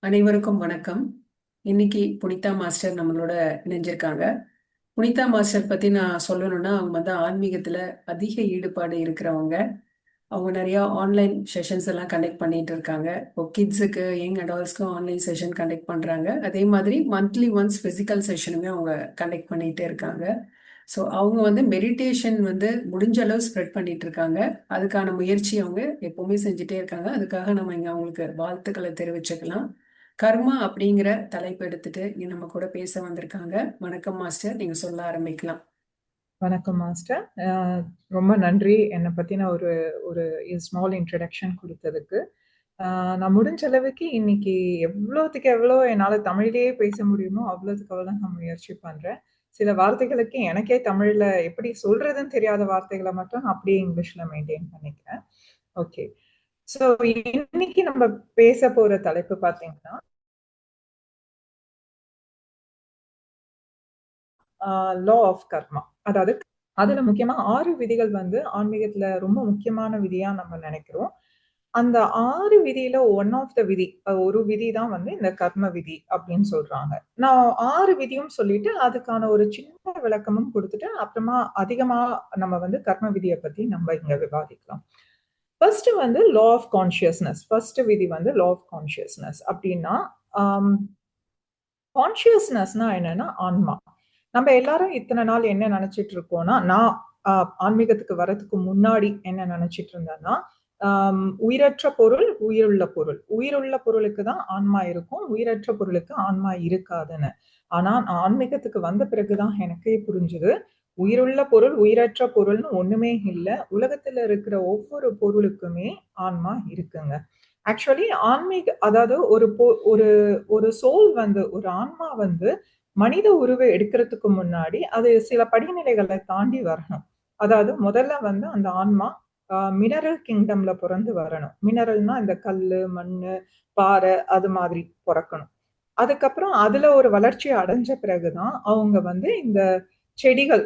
அனைவருக்கும் வணக்கம். இன்னைக்கு புனிதா மாஸ்டர் நம்மளோட இணைஞ்சிருக்காங்க. புனிதா மாஸ்டர் பத்தி நான் சொல்லணும்னா, அவங்க ஆன்மீகத்துல அதிக ஈடுபாடு இருக்கிறவங்க. அவங்க நிறைய ஆன்லைன் செஷன்ஸ் எல்லாம் கண்டக்ட் பண்ணிட்டு இருக்காங்க. இப்போ கிட்ஸுக்கு, யங் அடல்ட்ஸ்க்கும் ஆன்லைன் செஷன் கண்டக்ட் பண்றாங்க. அதே மாதிரி மந்த்லி ஒன்ஸ் பிசிக்கல் செஷனுமே அவங்க கண்டக்ட் பண்ணிட்டே இருக்காங்க. ஸோ அவங்க மெடிடேஷன் முடிஞ்ச அளவு ஸ்ப்ரெட் பண்ணிட்டு இருக்காங்க. அதுக்கான முயற்சி அவங்க எப்பவுமே செஞ்சுட்டே இருக்காங்க. அதுக்காக நம்ம இங்க அவங்களுக்கு வாழ்த்துக்களை தெரிவிச்சுக்கலாம். கர்மா அப்படிங்கிற தலைப்பு எடுத்துட்டு இங்க நம்ம கூட பேச வந்திருக்காங்க. வணக்கம் மாஸ்டர், நீங்க சொல்ல ஆரம்பிக்கலாம். வணக்கம் மாஸ்டர். ரொம்ப நன்றி என்னை பத்தின ஒரு ஒரு ஸ்மால் இன்ட்ரடக்ஷன் கொடுத்ததுக்கு. நான் முடிஞ்ச அளவுக்கு இன்னைக்கு எவ்வளோத்துக்கு எவ்வளோ என்னால் தமிழ்லேயே பேச முடியுமோ அவ்வளோத்துக்கு அவ்வளோ நான் முயற்சி பண்றேன். சில வார்த்தைகளுக்கு எனக்கே தமிழ்ல எப்படி சொல்றதுன்னு தெரியாத வார்த்தைகளை மட்டும் நான் அப்படியே இங்கிலீஷ்ல மெயின்டைன் பண்ணிக்கிறேன். ஓகே, ஸோ இன்னைக்கு நம்ம பேச போற தலைப்பு பார்த்தீங்கன்னா லா ஆஃப் கர்மா. அதாவது அதுல முக்கியமா 6 விதிகள் ஆன்மீகத்துல ரொம்ப முக்கியமான விதியா நம்ம நினைக்கிறோம். அந்த 6 விதியில ஒன் ஆஃப் த விதி, ஒரு விதி தான் இந்த கர்ம விதி அப்படின்னு சொல்றாங்க. நான் 6 விதியும் சொல்லிட்டு அதுக்கான ஒரு சின்ன விளக்கமும் கொடுத்துட்டு அப்புறமா அதிகமா நம்ம கர்ம விதியை பத்தி நம்ம இங்க விவாதிக்கலாம். First law of consciousness. First விதி லா ஆஃப் கான்சியஸ்னஸ் அப்படின்னா, கான்சியஸ்னஸ்னா என்னன்னா ஆன்மா. நம்ம எல்லாரும் இத்தனை நாள் என்ன நினைச்சிட்டு இருக்கோம்னா, நான் ஆன்மீகத்துக்கு வர்றதுக்கு முன்னாடி என்ன நினைச்சிட்டு இருந்தேன்னா, உயிரற்ற பொருள், உயிருள்ள பொருள். உயிருள்ள பொருளுக்கு தான் ஆன்மா இருக்கும், உயிரற்ற பொருளுக்கு ஆன்மா இருக்காதுன்னு. ஆனா ஆன்மீகத்துக்கு வந்த பிறகுதான் எனக்கே புரிஞ்சுது, உயிருள்ள பொருள், உயிரற்ற பொருள்னு ஒண்ணுமே இல்லை. உலகத்துல இருக்கிற ஒவ்வொரு பொருளுக்குமே ஆன்மா இருக்குங்க. ஆக்சுவலி அதாவது ஒரு ஒரு சோல் ஒரு ஆன்மா மனித உருவை எடுக்கிறதுக்கு முன்னாடி அது சில படிநிலைகளை தாண்டி வரணும். அதாவது முதல்ல அந்த ஆன்மா மினரல் கிங்டம்ல பிறந்து வரணும். மினரல்னா இந்த கல்லு, மண்ணு, பாறை அது மாதிரி பிறக்கணும். அதுக்கப்புறம் அதுல ஒரு வளர்ச்சி அடைஞ்ச பிறகுதான் அவங்க இந்த செடிகள்,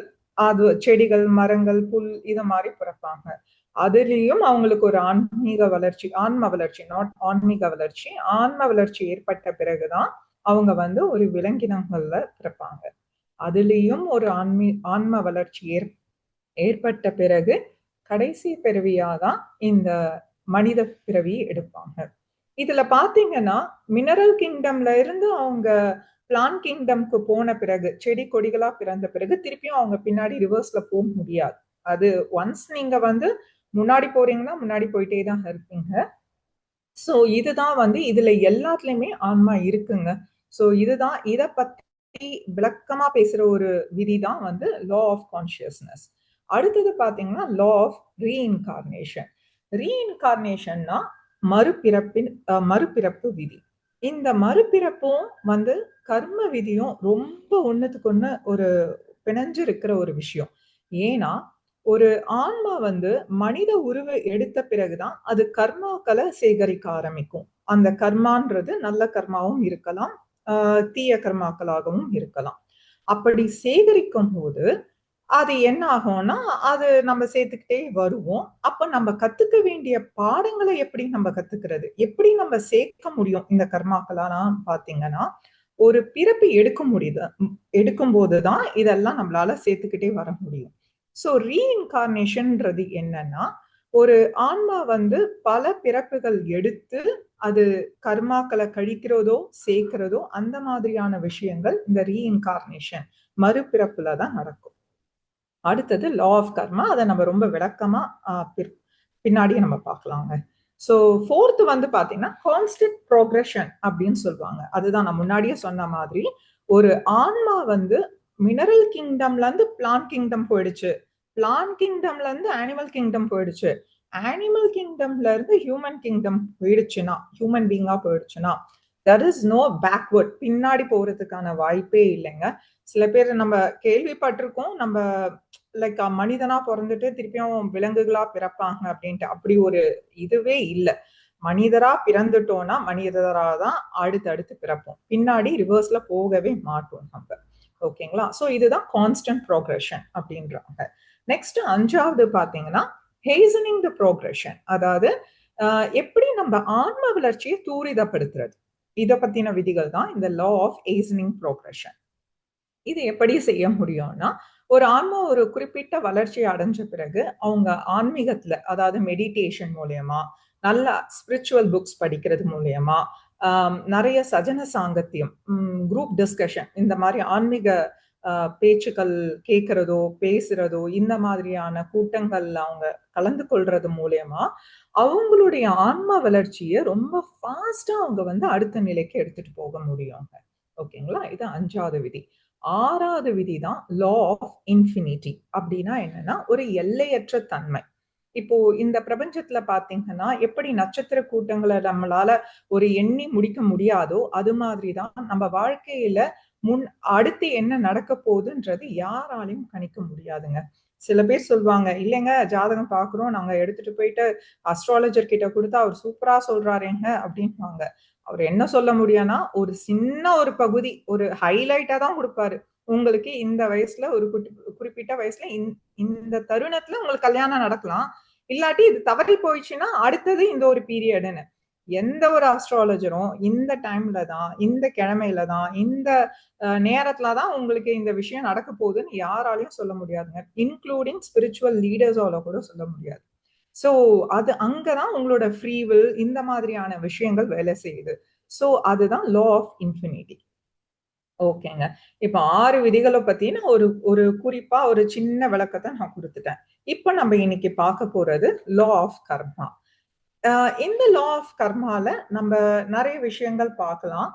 செடிகள், மரங்கள், புல் இத மாதிரி பிறப்பாங்க. அதுலயும் அவங்களுக்கு ஒரு ஆன்மீக வளர்ச்சி, ஆன்ம வளர்ச்சி, நாட் ஆன்மீக வளர்ச்சி, ஆன்ம வளர்ச்சி ஏற்பட்ட பிறகுதான் அவங்க ஒரு விலங்கினங்கள்ல பிறப்பாங்க. அதுலயும் ஒரு ஆன்ம வளர்ச்சி ஏற்பட்ட பிறகு கடைசி பிறவியாதான் இந்த மனித பிறவி எடுப்பாங்க. இதுல பாத்தீங்கன்னா மினரல் கிங்டம்ல இருந்து அவங்க பிளான்ட் கிங்டம்க்கு போன பிறகு, செடி கொடிகளா பிறந்த பிறகு திருப்பியும் அவங்க பின்னாடி ரிவர்ஸ்ல போக முடியாது. அது ஒன்ஸ் நீங்க முன்னாடி போறீங்கன்னா முன்னாடி போயிட்டே தான் இருப்பீங்க. சோ இதுதான் இதுல எல்லாத்துலயுமே ஆன்மா இருக்குங்க. சோ இதுதான் இத பத்தி விளக்கமா பேசுற ஒரு விதிதான் லா ஆஃப் கான்சியஸ்னஸ். அடுத்தது பாத்தீங்கன்னா லா ஆஃப் ரீஇன்கார்னேஷன். ரீஇன்கார்னேஷன்னா மறுபிறப்பு விதி. இந்த மறுபிறப்பும் கர்ம விதியும் ரொம்ப ஒண்ணுத்துக்கு ஒண்ணு ஒரு பிணைஞ்சு இருக்கிற ஒரு விஷயம். ஏன்னா ஒரு ஆன்மா மனித உருவை எடுத்த பிறகுதான் அது கர்மாக்களை சேகரிக்க ஆரம்பிக்கும். அந்த கர்மான்றது நல்ல கர்மாவும் இருக்கலாம், தீய கர்மாக்களாகவும் இருக்கலாம். அப்படி சேகரிக்கும் போது அது என்ன ஆகும்னா, அது நம்ம சேர்த்துக்கிட்டே வருவோம். அப்ப நம்ம கத்துக்க வேண்டிய பாடங்களை எப்படி நம்ம கத்துக்கிறது, எப்படி நம்ம சேர்க்க முடியும் இந்த கர்மாக்களாம் பாத்தீங்கன்னா, ஒரு பிறப்பு எடுக்கும் போதுதான் இதெல்லாம் நம்மளால சேர்த்துக்கிட்டே வர முடியும். சோ ரீஇன்கார்னேஷன்ன்றது என்னன்னா, ஒரு ஆன்மா பல பிறப்புகள் எடுத்து அது கர்மாக்களை கழிக்கிறதோ சேர்க்கிறதோ அந்த மாதிரியான விஷயங்கள் இந்த ரீஇன்கார்னேஷன் மறுபிறப்புல தான் நடக்கும். அடுத்தது லா ஆஃப் கர்மா. அதை நம்ம ரொம்ப விளக்கமா பின்னாடியே நம்ம பார்க்கலாங்க. ஸோ ஃபோர்த் பாத்தீங்கன்னா கான்ஸ்டன்ட் ப்ரோக்ரஷன் அப்படின்னு சொல்லுவாங்க. அதுதான் நான் முன்னாடியே சொன்ன மாதிரி, ஒரு ஆன்மா மினரல் கிங்டம்ல இருந்து பிளான்ட் கிங்டம் போயிடுச்சு, பிளான்ட் கிங்டம்ல இருந்து அனிமல் கிங்டம் போயிடுச்சு, அனிமல் கிங்டம்ல இருந்து ஹியூமன் கிங்டம் போயிடுச்சுன்னா, ஹியூமன் பீங்கா போயிடுச்சுன்னா, there is no backward, பின்னாடி போறதுக்கான வாய்ப்பே இல்லைங்க. சில பேர் நம்ம கேள்விப்பட்டிருக்கோம், நம்ம லைக் மனிதனா பிறந்துட்டு திருப்பியும் விலங்குகளா பிறப்பாங்க அப்படின்ட்டு. அப்படி ஒரு இதுவே இல்லை. மனிதரா பிறந்துட்டோம்னா மனிதரா தான் அடுத்து பிறப்போம், பின்னாடி ரிவர்ஸ்ல போகவே மாட்டோம் நம்ம. ஓகேங்களா? சோ இதுதான் கான்ஸ்டன்ட் ப்ரோக்ரஷன் அப்படின்றாங்க. நெக்ஸ்ட் 5வது பாத்தீங்கன்னா ஹேசனிங் த ப்ரோக்ரஷன். அதாவது எப்படி நம்ம ஆன்ம வளர்ச்சியை தூரிதப்படுத்துறது. இத பத்தின விதிகள் தான் இந்த லா ஆஃப் ஏசனிங் ப்ரோக்ரஷன். இது எப்படி செய்ய முடியும்னா, ஒரு ஆன்மா ஒரு குறிப்பிட்ட வளர்ச்சி அடைஞ்ச பிறகு, அவங்க ஆன்மீகத்துல, அதாவது மெடிடேஷன் மூலியமா, நல்ல ஸ்பிரிச்சுவல் புக்ஸ் படிக்கிறது மூலியமா, நெறைய சஜன சாங்கத்தியம், குரூப் டிஸ்கஷன், இந்த மாரி ஆன்மீக பேச்சுக்கள் கேட்கிறதோ, பேசுறதோ, இந்த மாதிரியான கூட்டங்கள்ல அவங்க கலந்து கொள்றது மூலியமா, அவங்களுடைய ஆன்ம வளர்ச்சிய ரொம்ப ஃபாஸ்ட்டா அவங்க வந்து அடுத்த நிலைக்கு எடுத்துட்டு போக முடியுங்க. ஓகேங்களா? இது 5வது விதி. 6வது விதி தான் லா ஆஃப் இன்ஃபினிட்டி. அப்படின்னா என்னன்னா, ஒரு எல்லையற்ற தன்மை. இப்போ இந்த பிரபஞ்சத்துல பார்த்தீங்கன்னா, எப்படி நட்சத்திர கூட்டங்கள நம்மளால ஒரு எண்ணி முடிக்க முடியாதோ, அது மாதிரி தான் நம்ம வாழ்க்கையில முன் அடுத்து என்ன நடக்க போகுதுன்றது யாராலயும் கணிக்க முடியாதுங்க. சில பேர் சொல்வாங்க, "இல்லைங்க ஜாதகம் பார்க்குறோம். நாங்க எடுத்துட்டு போயிட்டு அஸ்ட்ராலஜர் கிட்ட குடுத்தா அவர் சூப்பரா சொல்றாரேங்க" அப்படின்னுவாங்க. அவர் என்ன சொல்ல முடியும்னா, ஒரு சின்ன ஒரு பகுதி, ஒரு ஹைலைட்டா தான் குடுப்பாரு. உங்களுக்கு இந்த வயசுல ஒரு குறிப்பிட்ட வயசுல இந்த தருணத்துல உங்களுக்கு கல்யாணம் நடக்கலாம். இல்லாட்டி இது தவறி போயிடுச்சுன்னா, அடுத்தது இந்த ஒரு பீரியடுன்னு. எந்த ஒரு அஸ்ட்ராலஜரும் இந்த டைம்ல தான், இந்த கிழமையில தான், இந்த நேரத்துல தான் உங்களுக்கு இந்த விஷயம் நடக்க போகுதுன்னு யாராலயும் சொல்ல முடியாதுங்க. இன்க்ளூடிங் ஸ்பிரிச்சுவல் லீடர்ஸால கூட சொல்ல முடியாது. ஸோ அது அங்க தான் உங்களோட ஃப்ரீ வில் இந்த மாதிரியான விஷயங்கள் வேலை செய்யுது. ஸோ அதுதான் லா ஆஃப் இன்ஃபினிட்டி. ஓகேங்க. இப்ப 6 விதிகள பத்தி நான் ஒரு ஒரு குறிப்பா ஒரு சின்ன விளக்கத்த நான் குடுத்துட்டேன். இப்ப நம்ம இன்னைக்கு பார்க்க போறது லா ஆஃப் கர்மா. அ இந்த லா ஆஃப் கர்மால நம்ப நெறைய விஷயங்கள் பார்க்கலாம்.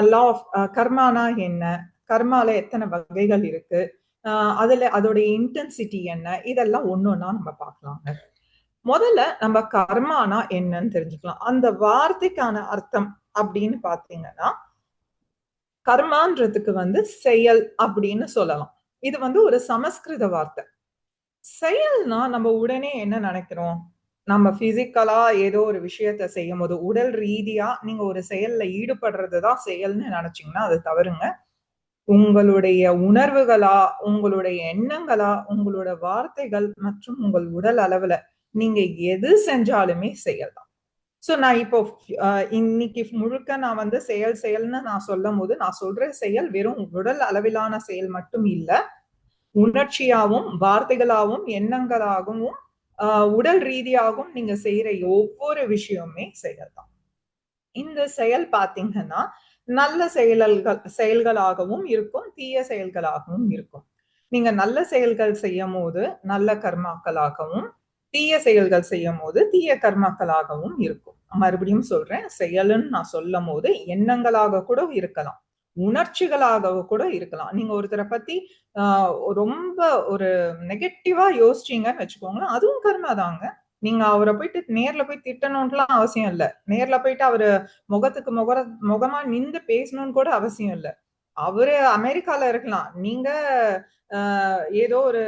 லா ஆஃப் கர்மானா என்ன? கர்மால எத்தன வகைகள் இருக்கு? அ அதுல அதோடைய இன்டென்சிட்டி என்ன? இதெல்லாம் ஒண்ணொண்ணா நம்ம பார்க்கலாங்க. முதல்ல நம்ம கர்மானா என்னன்னு தெரிஞ்சுக்கலாம். அந்த வார்த்தைக்கான அர்த்தம் அப்படின்னு பார்த்தீங்கன்னா, கர்மான்றதுக்கு வந்து செயல் அப்படின்னு சொல்லலாம். இது வந்து ஒரு சமஸ்கிருத வார்த்தை. செயல்னா நம்ம உடனே என்ன நெனைக்கிறோம்? நம்ம பிசிக்கலா ஏதோ ஒரு விஷயத்த செய்யும்போது, உடல் ரீதியா நீங்க ஒரு செயல்ல ஈடுபடுறது தான் செயல்ன்னு நெனச்சீங்கன்னா, அது தவறுங்க. உங்களுடைய உணர்வுகளா, உங்களுடைய எண்ணங்களா, உங்களோட வார்த்தைகள் மற்றும் உங்கள் உடல் அளவுல நீங்க எது செஞ்சாலுமே செயல் தான். ஸோ நான் இப்போ அ இன்னைக்கு முழுக்க நான் வந்து செயல் செயல்ன்னு நான் சொல்லும்போது, நான் சொல்ற செயல் வெறும் உடல் அளவிலான செயல் மட்டும் இல்ல. உணர்ச்சியாவும், வார்த்தைகளாவும், எண்ணங்களாகவும், அ உடல் ரீதியாகவும் நீங்க செய்ற ஒவ்வொரு விஷயமுமே செயல் தான். இந்த செயல் பார்த்தீங்கன்னா, நல்ல செயல்களாகவும் இருக்கும், தீய செயல்களாகவும் இருக்கும். நீங்க நல்ல செயல்கள் செய்யும்போது, நல்ல கர்மாக்களாகவும், தீய செயல்கள் செய்யும்போது, தீய கர்மாக்களாகவும் இருக்கும். மறுபடியும் சொல்றேன், செயலுன்னு நான் சொல்லும்போது, எண்ணங்களாக கூட இருக்கலாம். உணர்ச்சிகளாக கூட இருக்கலாம். நீங்க ஒருத்தர பத்தி அ ரொம்ப ஒரு நெகட்டிவா யோசிச்சீங்கன்னு வச்சுக்கோங்களேன், அதுவும் கர்மா தாங்க. நீங்க அவர போயிட்டு நேர்ல போய் திட்டணும்ன்ட்டுலாம் அவசியம் இல்ல. நேர்ல போயிட்டு அவரு முகத்துக்கு முகமா நின்னு பேசணும்னு கூட அவசியம் இல்ல. அவரு அமெரிக்கால இருக்கலாம். நீங்க அ ஏதோ ஒரு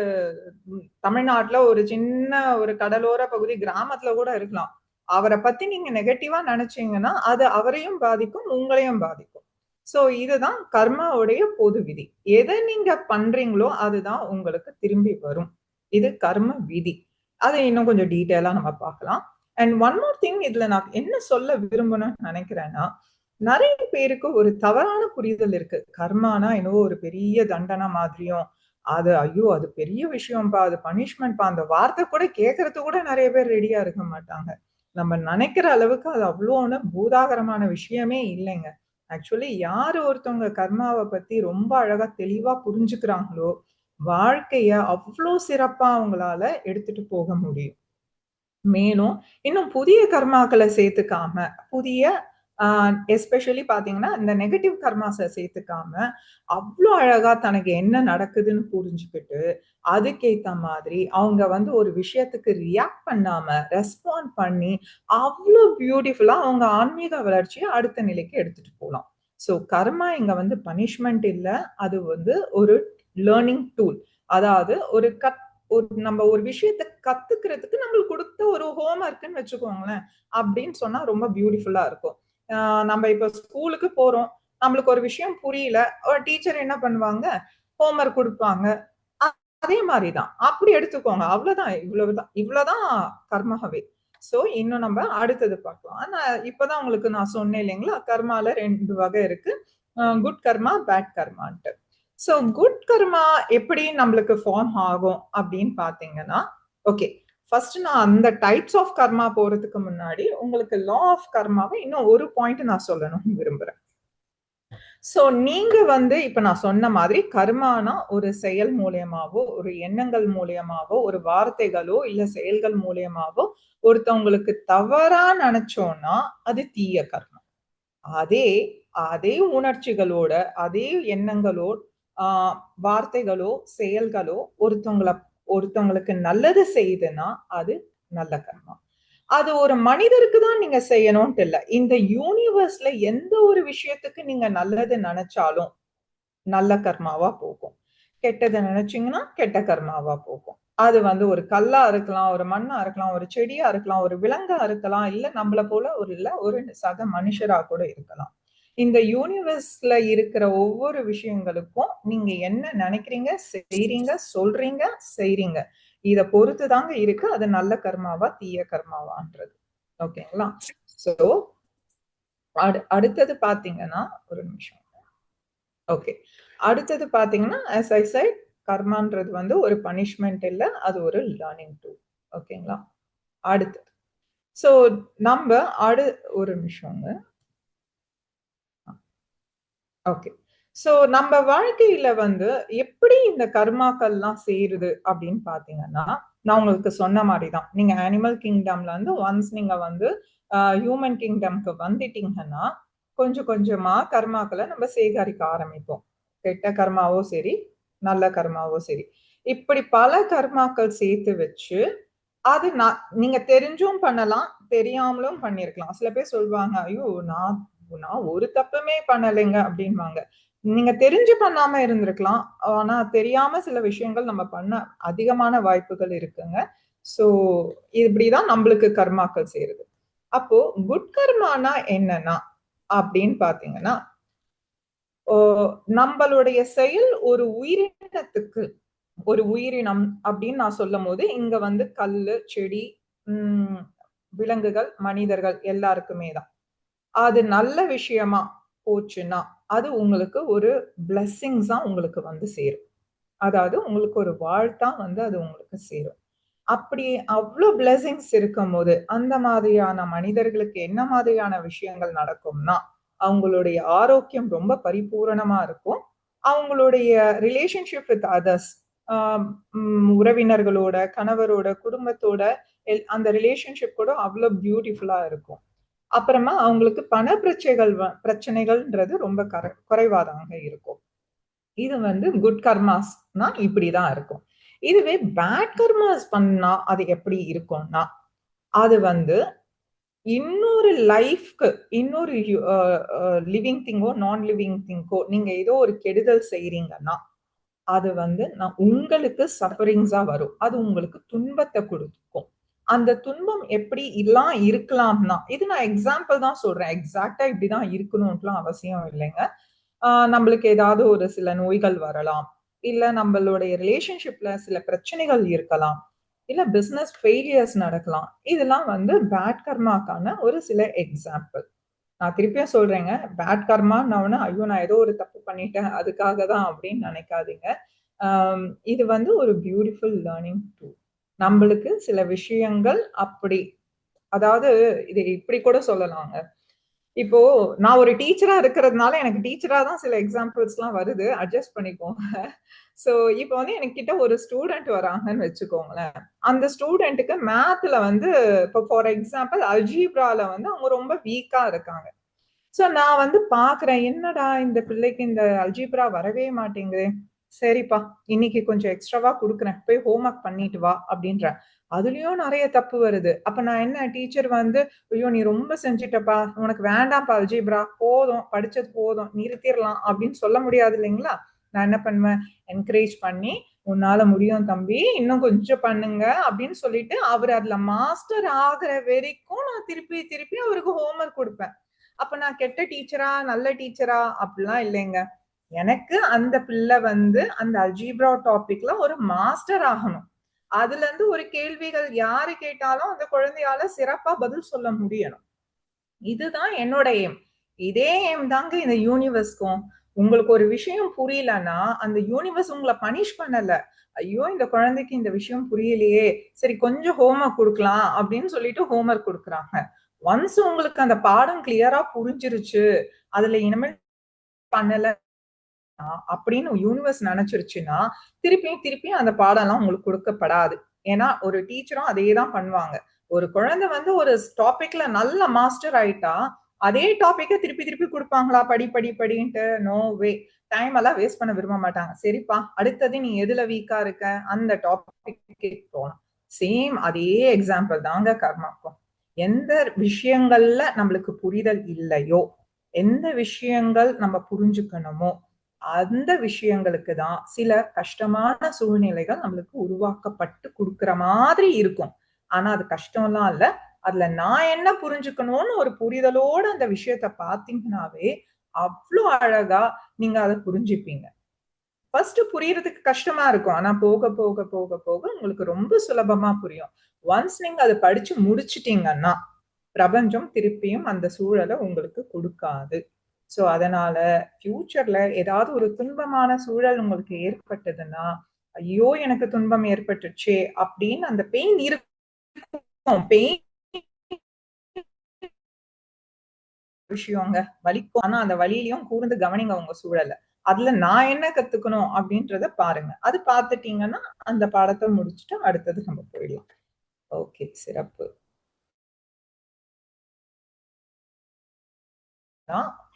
தமிழ்நாட்டுல ஒரு சின்ன ஒரு கடலோர பகுதி கிராமத்துல கூட இருக்கலாம். அவர பத்தி நீங்க நெகட்டிவா நெனச்சீங்கன்னா, அது அவரையும் பாதிக்கும், உங்களையும் பாதிக்கும். சோ இதுதான் கர்மாவுடைய பொது விதி. எத நீங்க பண்றீங்களோ, அதுதான் உங்களுக்கு திரும்பி வரும். இது கர்ம விதி. அத இன்னும் கொஞ்சம் டீட்டெயிலா நம்ம பார்க்கலாம். அண்ட் ஒன் மோர் திங் இதுல நான் என்ன சொல்ல விரும்பணும்னு நெனைக்கிறேன்னா, நெறைய பேருக்கு ஒரு தவறான புரிதல் இருக்கு. கர்மானா என்னவோ ஒரு பெரிய தண்டனை மாதிரியும், அது ஐயோ! அது பெரிய விஷயம்ப்பா. அது பனிஷ்மென்ட்ப்பா. அந்த வார்த்தை கூட கேட்கறதுக்கு கூட நெறைய பேர் ரெடியா இருக்க மாட்டாங்க. நம்ம நெனைக்கிற அளவுக்கு அது அவ்ளோ ஒண்ணும் பூதாகரமான விஷயமே இல்லைங்க. ஆக்சுவலி யாரு ஒருத்தவங்க கர்மாவ பத்தி ரொம்ப அழகா தெளிவா புரிஞ்சுக்கிறாங்களோ, வாழ்க்கைய அவ்ளோ சிறப்பா அவங்களால எடுத்துட்டு போக முடியும். மேலும் இன்னும் புதிய கர்மாக்கள சேர்த்துக்காம, புதிய அ எஸ்பெஷலி பார்த்தீங்கன்னா, இந்த நெகட்டிவ் கர்மாஸ சேர்த்துக்காம, அவ்ளோ அழகா தனக்கு என்ன நடக்குதுன்னு புரிஞ்சுகிட்டு, அதுக்கேத்த மாதிரி அவங்க வந்து ஒரு விஷயத்துக்கு ரியாக்ட் பண்ணாம, ரெஸ்பாண்ட் பண்ணி, அவ்ளோ பியூட்டிஃபுல்லா அவங்க ஆன்மீக வளர்ச்சிய அடுத்த நிலைக்கு எடுத்துட்டு போலாம். ஸோ கர்மா இங்க வந்து பனிஷ்மென்ட் இல்ல. அது வந்து ஒரு லேர்னிங் டூல். அதாவது நம்ம ஒரு விஷயத்த கத்துக்கிறதுக்கு நம்மளுக்கு குடுத்த ஒரு ஹோம் ஒர்க்ன்னு வச்சுக்கோங்களேன். அப்படின்னு சொன்னா ரொம்ப பியூட்டிஃபுல்லா இருக்கும். ஆ நம்ம இப்ப ஸ்கூலுக்கு போறோம். நம்மளுக்கு ஒரு விஷயம் புரியல. ஒரு டீச்சர் என்ன பண்ணுவாங்க? ஹோம் ஒர்க் குடுப்பாங்க. அ அதே மாரி தான். அப்படி எடுத்துக்கோங்க. அவ்வளதான். இவ்வளவுதான். இவ்வளவுதான் கர்மஹவே. சோ இன்னும் நம்ம அடுத்தது பார்க்கலாம். நான் இப்பதான் உங்களுக்கு நான் சொன்னேன் இல்லைங்களா, கர்மால 2 வகை இருக்கு. குட் கர்மா, பேட் கர்மான்ட்டு. சோ குட் கர்மா எப்படி நம்மளுக்கு ஃபார்ம் ஆகும் அப்படின்னு பாத்தீங்கன்னா, ஓகே, ஃபர்ஸ்ட் நான் அந்த டைப்ஸ் ஆஃப் கர்மா போறதுக்கு முன்னாடி உங்களுக்கு லா ஆஃப் கர்மாவை இன்னும் ஒரு பாயிண்ட் நான் சொல்லணும்னு விரும்புறேன். சோ நீங்க இப்ப நான் சொன்ன மாதிரி கர்மானா ஒரு செயல் மூலியமாவோ, ஒரு எண்ணங்கள் மூலியமாவோ, ஒரு வார்த்தைகளோ, இல்ல செயல்கள் மூலியமாவோ ஒருத்தவங்களுக்கு தவறா நினைச்சோம்னா அது தீய கர்மா. அதே அதே உணர்ச்சிகளோட, அதே எண்ணங்களோ, வார்த்தைகளோ, செயல்களோ ஒருத்தவங்களுக்கு நல்லது செய்யுதுன்னா அது நல்ல கர்மா. அது ஒரு மனிதருக்கு தான் நீங்க செய்யணும்ட்டு இல்ல. இந்த யூனிவர்ஸ்ல எந்த ஒரு விஷயத்துக்கு நீங்க நல்லது நினைச்சாலும் நல்ல கர்மாவா போகும். கெட்டத நினைச்சீங்கன்னா கெட்ட கர்மாவா போகும். அது ஒரு கல்லா இருக்கலாம், ஒரு மண்ணா இருக்கலாம், ஒரு செடியா இருக்கலாம், ஒரு விலங்கா இருக்கலாம், இல்ல நம்மள போல ஒரு சக மனுஷரா கூட இருக்கலாம். இந்த யூனிவர்ஸ்ல இருக்கிற ஒவ்வொரு விஷயங்களுக்கும் நீங்க என்ன நினைக்கிறீங்க, செய்றீங்க, சொல்றீங்க, செய்றீங்க. இத பொறுத்து தாங்க இருக்கு அது நல்ல கர்மாவா, தீய கர்மாவான்றது. ஓகேங்களா? சோ அடுத்தது பாத்தீங்கன்னா, ஒரு நிமிஷம். ஓகே. அடுத்தது பாத்தீங்கன்னா, as I said, கர்மான்றது ஒரு பனிஷ்மென்ட் இல்ல. அது ஒரு லேர்னிங் டூல். ஓகேங்களா? அடுத்தது. சோ நம்ப அடு ஒரு நிமிஷங்க. ஓகே. சோ நம்ம வாழ்க்கையில எப்படி இந்த கர்மாக்கள்லாம் சேருது அப்படின்னு பாத்தீங்கன்னா, நான் உங்களுக்கு சொன்ன மாரி தான். நீங்க அனிமல் கிங்டம்ல ஒன்ஸ் நீங்க ஹியூமன் கிங்டம்க்கு வந்துட்டீங்கன்னா, கொஞ்சம் கொஞ்சமா கர்மாக்கள நம்ம சேகரிக்க ஆரம்பிப்போம். கெட்ட கர்மாவோ சரி, நல்ல கர்மாவோ சரி. இப்படி பல கர்மாக்கள் சேர்த்து வச்சு, அது நீங்க தெரிஞ்சும் பண்ணலாம், தெரியாமலும் பண்ணியிருக்கலாம். சில பேர் சொல்வாங்க, "ஐயோ! நான் நான் ஒரு தப்புமே பண்ணலைங்க" அப்படின்னுவாங்க. நீங்க தெரிஞ்சு பண்ணாம இருந்திருக்கலாம். ஆனா தெரியாம சில விஷயங்கள் நம்ம பண்ண அதிகமான வாய்ப்புகள் இருக்குங்க. சோ இப்படிதான் நம்மளுக்கு கர்மாக்கள் சேருது. அப்போ குட் கர்மானா என்னன்னா அப்படின்னு பாத்தீங்கன்னா, ஓ நம்மளுடைய செயல் ஒரு உயிரினத்துக்கு ஒரு உயிரினம் அப்படின்னு நான் சொல்லும்போது, இங்க கல்லு, செடி, ம் விலங்குகள், மனிதர்கள் எல்லாருக்குமே தான். அது நல்ல விஷயமா போச்சுன்னா, அது உங்களுக்கு ஒரு பிளெஸ்ஸிங்ஸா உங்களுக்கு சேரும். அதாவது உங்களுக்கு ஒரு வாழ்த்தா அது உங்களுக்கு சேரும். அப்படி அவ்ளோ பிளெஸ்ஸிங்ஸ் இருக்கும்போது, அந்த மாதிரியான மனிதர்களுக்கு என்ன மாதிரியான விஷயங்கள் நடக்கும்னா, அவங்களுடைய ஆரோக்கியம் ரொம்ப பரிபூரணமா இருக்கும். அவங்களுடைய ரிலேஷன்ஷிப் வித் அதர்ஸ், ஆ உறவினர்களோட, கணவரோட, குடும்பத்தோட அந்த ரிலேஷன்ஷிப் கூட அவ்ளோ பியூட்டிஃபுல்லா இருக்கும். அப்புறமா அவங்களுக்கு பண பிரச்சனைகள்ன்றது ரொம்ப குறைவா தாங்க இருக்கும். இது குட் கர்மாஸ்னா இப்படிதான் இருக்கும். இதுவே பேட் கர்மாஸ் பண்ணா அது எப்படி இருக்கும்னா, அது இன்னொரு லைஃப்க்கு இன்னொரு லிவிங் திங்கோ, நான் லிவிங் திங்கோ நீங்க ஏதோ ஒரு கெடுதல் செய்றீங்கன்னா, அது உங்களுக்கு சஃபரிங்ஸா வரும். அது உங்களுக்கு துன்பத்த குடுக்கும். அந்த துன்பம் எப்படி எல்லாம் இருக்கலாம்னா, இது நான் எக்ஸாம்பிள் தான் சொல்றேன். எக்ஸாக்ட்டா இப்படிதான் இருக்கணும்ட்டுலாம் அவசியம் இல்லைங்க. நம்மளுக்கு ஏதாவது ஒரு சில நோய்கள் வரலாம். இல்ல நம்மளுடைய ரிலேஷன்ஷிப்ல சில பிரச்சனைகள் இருக்கலாம். இல்ல பிசினஸ் ஃபெயிலியர்ஸ் நடக்கலாம். இதெல்லாம் பேட் கர்மாக்கான ஒரு சில எக்ஸாம்பிள். நான் திருப்பியும் சொல்றேங்க. பேட் கர்மான்ன உடனே, ஐயோ! நான் ஏதோ ஒரு தப்பு பண்ணிட்டேன். அதுக்காக தான் அப்படின்னு நினைக்காதீங்க. ஆம், இது ஒரு பியூட்டிஃபுல் லேர்னிங் டூல். நம்மளுக்கு சில விஷயங்கள் அப்படி அதாவது இது இப்படி கூட சொல்லலாங்க. இப்போ நான் ஒரு டீச்சரா இருக்கிறதுனால எனக்கு டீச்சரா தான் சில எக்ஸாம்பிள்ஸ்லாம் வருது. அட்ஜஸ்ட் பண்ணிக்கோங்க. சோ இப்போ என்கிட்ட ஒரு ஸ்டூடண்ட் வராங்கன்னு வச்சுக்கோங்களேன். அந்த ஸ்டூடண்ட்க்கு மேத்ல இப்போ ஃபார் எக்ஸாம்பிள் அல்ஜீப்ரால அவங்க ரொம்ப வீக்கா இருக்காங்க. சோ நான் பார்க்குறேன். என்னடா இந்த பிள்ளைக்கு இந்த அல்ஜீப்ரா வரவே மாட்டேங்குதே! சரிப்பா, இன்னைக்கு கொஞ்சம் எக்ஸ்ட்ராவா குடுக்குறேன். போய் ஹோம் ஒர்க் பண்ணிட்டு வா அப்டின்றேன். அதுலயும் நெறைய தப்பு வருது. அப்ப நான் என்ன டீச்சர் ஐயோ! நீ ரொம்ப செஞ்சுட்டப்பா. உனக்கு வேண்டாம்ப்பா அல்ஜீப்ரா. போதும். படிச்சது போதும். நிறுத்திறலாம் அப்டின்னு சொல்ல முடியாது இல்லைங்களா? நான் என்ன பண்ணுவேன், என்கரேஜ் பண்ணி, "உன்னால முடியும் தம்பி. இன்னும் கொஞ்சம் பண்ணுங்க" அப்டின்னு சொல்லிட்டு, அவரு அதுல மாஸ்டர் ஆகுற வரைக்கும் நான் திருப்பி திருப்பி அவருக்கு ஹோம் ஒர்க் குடுப்பேன். அப்ப நான் கெட்ட டீச்சரா, நல்ல டீச்சரா அப்படிலாம் இல்லைங்க. எனக்கு அந்த பிள்ளை அந்த அல்ஜீப்ரா டாபிக்ல ஒரு மாஸ்டர் ஆகணும். அதுல இருந்து ஒரு கேள்விகள் யாரு கேட்டாலும் அந்த குழந்தையால சிறப்பா பதில் சொல்ல முடியணும். இதுதான் என்னோட எய்ம். இதே எய்ம் தாங்க இந்த யூனிவர்ஸ்க்கும். உங்களுக்கு ஒரு விஷயம் புரியலன்னா அந்த யூனிவர்ஸ் உங்களை பனிஷ் பண்ணல. ஐயோ இந்த குழந்தைக்கு இந்த விஷயம் புரியலையே, சரி கொஞ்சம் ஹோம்ஒர்க் கொடுக்கலாம் அப்படின்னு சொல்லிட்டு ஹோம்ஒர்க் கொடுக்குறாங்க. ஒன்ஸ் உங்களுக்கு அந்த பாடம் கிளியரா புரிஞ்சிருச்சு, அதுல இனிமேல் பண்ணல அப்படின்னு யூனிவர்ஸ் நினைச்சிருச்சுன்னா திருப்பியும் திருப்பியும் அந்த பாடம் எல்லாம் உங்களுக்கு கொடுக்கப்படாது. ஏன்னா ஒரு டீச்சரும் அதே தான் பண்ணுவாங்க. ஒரு குழந்தை வந்து ஒரு டாபிக்ல நல்ல மாஸ்டர் ஆயிட்டா அதே டாபிக்க திருப்பி திருப்பி கொடுப்பாங்களா, படி படி படின்ட்டு? No way. டைம் எல்லாம் வேஸ்ட் பண்ண விரும்ப மாட்டாங்க. சரிப்பா, அடுத்தது நீ எதுல வீக்கா இருக்க, அந்த டாபிக் போகணும். சேம் அதே எக்ஸாம்பிள் தாங்க கர்மாக்கும். எந்த விஷயங்கள்ல நம்மளுக்கு புரிதல் இல்லையோ, எந்த விஷயங்கள் நம்ம புரிஞ்சுக்கணுமோ அந்த விஷயங்களுக்கு தான் சில கஷ்டமான சூழ்நிலைகள் நம்மளுக்கு உருவாக்கப்பட்டு கொடுக்குற மாதிரி இருக்கும். ஆனா அது கஷ்டம்லாம் இல்ல. அதுல நான் என்ன புரிஞ்சுக்கணும்னு ஒரு புரிதலோட அந்த விஷயத்த பாத்தீங்கன்னாவே அவ்வளோ அழகா நீங்க அதை புரிஞ்சுப்பீங்க. ஃபர்ஸ்ட் புரியறதுக்கு கஷ்டமா இருக்கும். ஆனா போக போக போக போக உங்களுக்கு ரொம்ப சுலபமா புரியும். ஒன்ஸ் நீங்க அதை படிச்சு முடிச்சிட்டீங்கன்னா பிரபஞ்சம் திருப்பியும் அந்த சூழலை உங்களுக்கு கொடுக்காது. சோ அதனால ஃபியூச்சர்ல ஏதாவது ஒரு துன்பமான சூழல் உங்களுக்கு ஏற்பட்டதுன்னா, ஐயோ எனக்கு துன்பம் ஏற்பட்டுச்சே அப்படின்னு அந்த பெயின் இருக்கும். பெயின் விஷயங்க, வலிக்கும். ஆனா அந்த வலியிலையும் கூர்ந்து கவனிங்க உங்க சூழல. அதுல நான் என்ன கத்துக்கணும் அப்படின்றத பாருங்க. அது பார்த்துட்டீங்கன்னா அந்த பாடத்தை முடிச்சுட்டு அடுத்தது நம்ம போயிடலாம். ஓகே, சிறப்பு.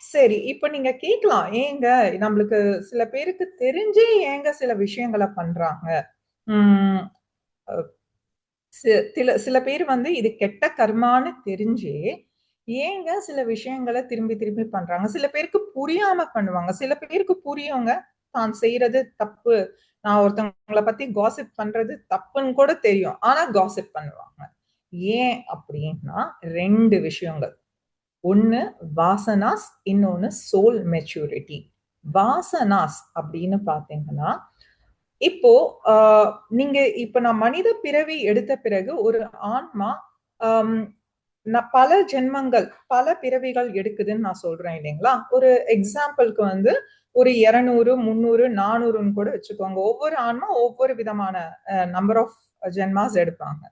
சரி, இப்ப நீங்க கேட்கலாம், ஏங்க நம்மளுக்கு சில பேருக்கு தெரிஞ்சே ஏங்க சில விஷயங்கள பண்றாங்க? ம். அ சில பேர் வந்து இது கெட்ட கர்மான்னு தெரிஞ்சே, ஏங்க சில விஷயங்கள திரும்பி திரும்பி பண்றாங்க? சில பேருக்கு புரியாம பண்ணுவாங்க. சில பேருக்கு புரியுங்க. தான் செய்றது தப்பு. நான் ஒருத்தவங்கள பத்தி காசிப் பண்றது தப்புன்னு கூட தெரியும். ஆனா காசிப் பண்ணுவாங்க. ஏன் அப்டின்னா 2 விஷயங்கள். ஒண்ணு வாசனாஸ், இன்னொன்னு சோல் மெச்சூரிட்டி. வாசனாஸ் அப்படின்னு பார்த்தீங்கன்னா, இப்போ அ நீங்க இப்ப நான் மனித பிறவி எடுத்த பிறகு ஒரு ஆன்மா அம் பல ஜென்மங்கள், பல பிறவிகள் எடுக்குதுன்னு நான் சொல்றேன் இல்லைங்களா? ஒரு எக்ஸாம்பிள்க்கு வந்து ஒரு 200, 300, 400ன்னு கூட வச்சுக்கோங்க. ஒவ்வொரு ஆன்மா ஒவ்வொரு விதமான நம்பர் ஆஃப் ஜென்மாஸ் எடுப்பாங்க.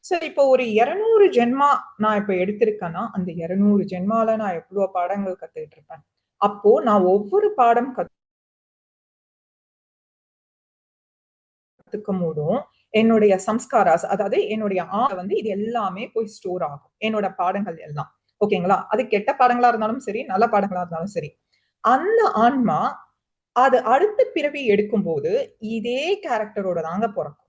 சோ இப்போ ஒரு 200 ஜென்மா நான் இப்ப எடுத்திருக்கேன்னா, அந்த 200 ஜென்மால நான் எவ்ளோ பாடங்கள் கத்துக்கிட்டு இருப்பேன். அப்போ நான் ஒவ்வொரு பாடம் கத்துக்கும்போதும், என்னுடைய சம்ஸ்காராஸ், அதாவது என்னுடைய வந்து இது எல்லாமே போய் ஸ்டோர் ஆகும். என்னோட பாடங்கள் எல்லாம். ஓகேங்களா? அது கெட்ட பாடங்களா இருந்தாலும் சரி, நல்ல பாடங்களா இருந்தாலும் சரி. அந்த ஆன்மா அது அடுத்த பிறவி எடுக்கும்போது, இதே கேரக்டரோட தாங்க பொறக்கும்.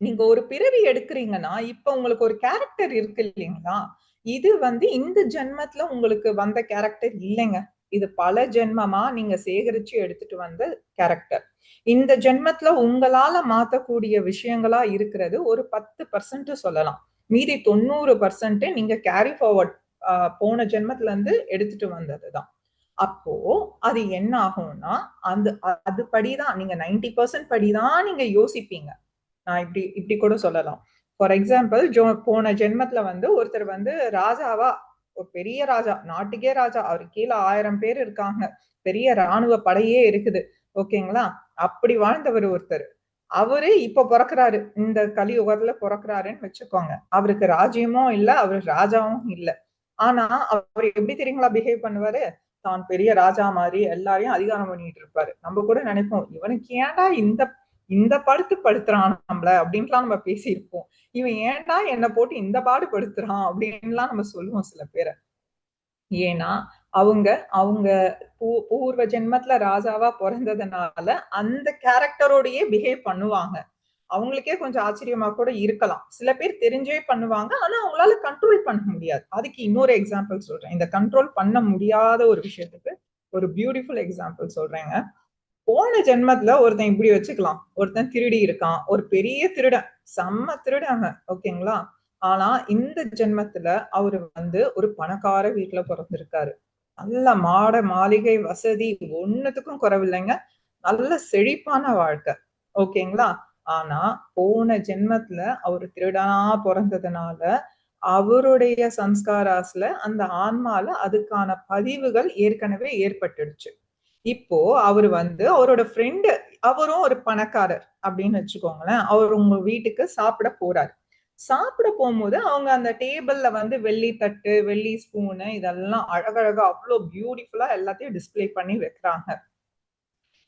நீங்க ஒரு பிறவி எடுக்குறீங்கன்னா, இப்ப உங்களுக்கு ஒரு கேரக்டர் இருக்கு இல்லீங்களா? இது வந்து இந்த ஜென்மத்துல உங்களுக்கு வந்த கேரக்டர் இல்லைங்க. இது பல ஜென்மமா நீங்க சேகரிச்சு எடுத்துட்டு வந்த கேரக்டர். இந்த ஜென்மத்துல உங்களால மாத்தக்கூடிய விஷயங்களா இருக்கிறது ஒரு 10% சொல்லலாம். மீதி 90% நீங்க கேரி ஃபார்வர்ட் போன ஜென்மத்துல இருந்து எடுத்துட்டு வந்தது தான். அப்போ அது என்ன ஆகும்னா, அந்த அது படிதான் நீங்க 90% படிதான் நீங்க யோசிப்பீங்க. நான் இப்படி இப்படி கூட சொல்லலாம். ஃபார் எக்ஸாம்பிள் போன ஜென்மத்துல வந்து ஒருத்தர் வந்து ராஜாவா, ஒரு பெரிய ராஜா, நாட்டுக்கே ராஜா, அவருக்கு கீழ 1000 பேர் இருக்காங்க. பெரிய ராணுவ படையே இருக்குது. ஓகேங்களா? அப்படி வாழ்ந்தவர் ஒருத்தர். அவரு இப்ப பொறக்குறாரு. இந்த கலியுகத்துல பொறக்குறாருன்னு வச்சுக்கோங்க. அவருக்கு ராஜ்யமும் இல்ல, அவரு ராஜாவும் இல்ல. ஆனா அவரு எப்படி தெரியுங்களா பிஹேவ் பண்ணுவாரு? தான் பெரிய ராஜா மாரி எல்லாரையும் அதிகாரம் பண்ணிட்டு இருப்பாரு. நம்ம கூட நினைப்போம், இவனுக்கு ஏன்டா இந்த இந்த படுத்து படுத்துறான் நம்மள அப்படின்ட்டுலாம் நம்ம பேசியிருப்போம். இவன் ஏன்டா என்ன போட்டு இந்த பாடு படுத்துறான் அப்படின்லாம் நம்ம சொல்லுவோம் சில பேர. ஏன்னா, அவங்க அவங்க பூர்வ ஜென்மத்துல ராஜாவா பொறந்ததுனால அந்த கேரக்டரோடயே பிஹேவ் பண்ணுவாங்க. அவங்களுக்கே கொஞ்சம் ஆச்சரியமா கூட இருக்கலாம். சில பேர் தெரிஞ்சே பண்ணுவாங்க. ஆனா அவங்களால கண்ட்ரோல் பண்ண முடியாது. அதுக்கு இன்னொரு எக்ஸாம்பிள் சொல்றேன். இந்த கண்ட்ரோல் பண்ண முடியாத ஒரு விஷயத்துக்கு ஒரு பியூட்டிஃபுல் எக்ஸாம்பிள் சொல்றேங்க. போன ஜென்மத்துல ஒருத்தன் இப்படி வச்சுக்கலாம். ஒருத்தன் திருடி இருக்கான். ஒரு பெரிய திருடன். செம்ம திருடங்க. ஓகேங்களா? ஆனா இந்த ஜென்மத்துல அவரு வந்து ஒரு பணக்கார வீட்ல பொறந்திருக்காரு. நல்ல மாட, மாளிகை, வசதி ஒண்ணுத்துக்கும் குறைவில்லைங்க. நல்ல செழிப்பான வாழ்க்கை. ஓகேங்களா? ஆனா போன ஜென்மத்துல அவர் திருடனா பிறந்ததுனால அவருடைய சம்ஸ்காராஸ்ல அந்த ஆன்மால அதுக்கான பதிவுகள் ஏற்கனவே ஏற்பட்டுடுச்சு. இப்போ அவரு அவரோட ஃப்ரெண்டு, அவரும் ஒரு பணக்காரர் அப்படின்னு வச்சுக்கோங்களேன். அவர் உங்க வீட்டுக்கு சாப்பிட போறாரு. சாப்பிட போகும்போது அவங்க அந்த டேபிள்ல வெள்ளி தட்டு, வெள்ளி ஸ்பூனு இதெல்லாம் அழகழகா அவ்வளோ பியூட்டிஃபுல்லா எல்லாத்தையும் டிஸ்ப்ளே பண்ணி வைக்கிறாங்க.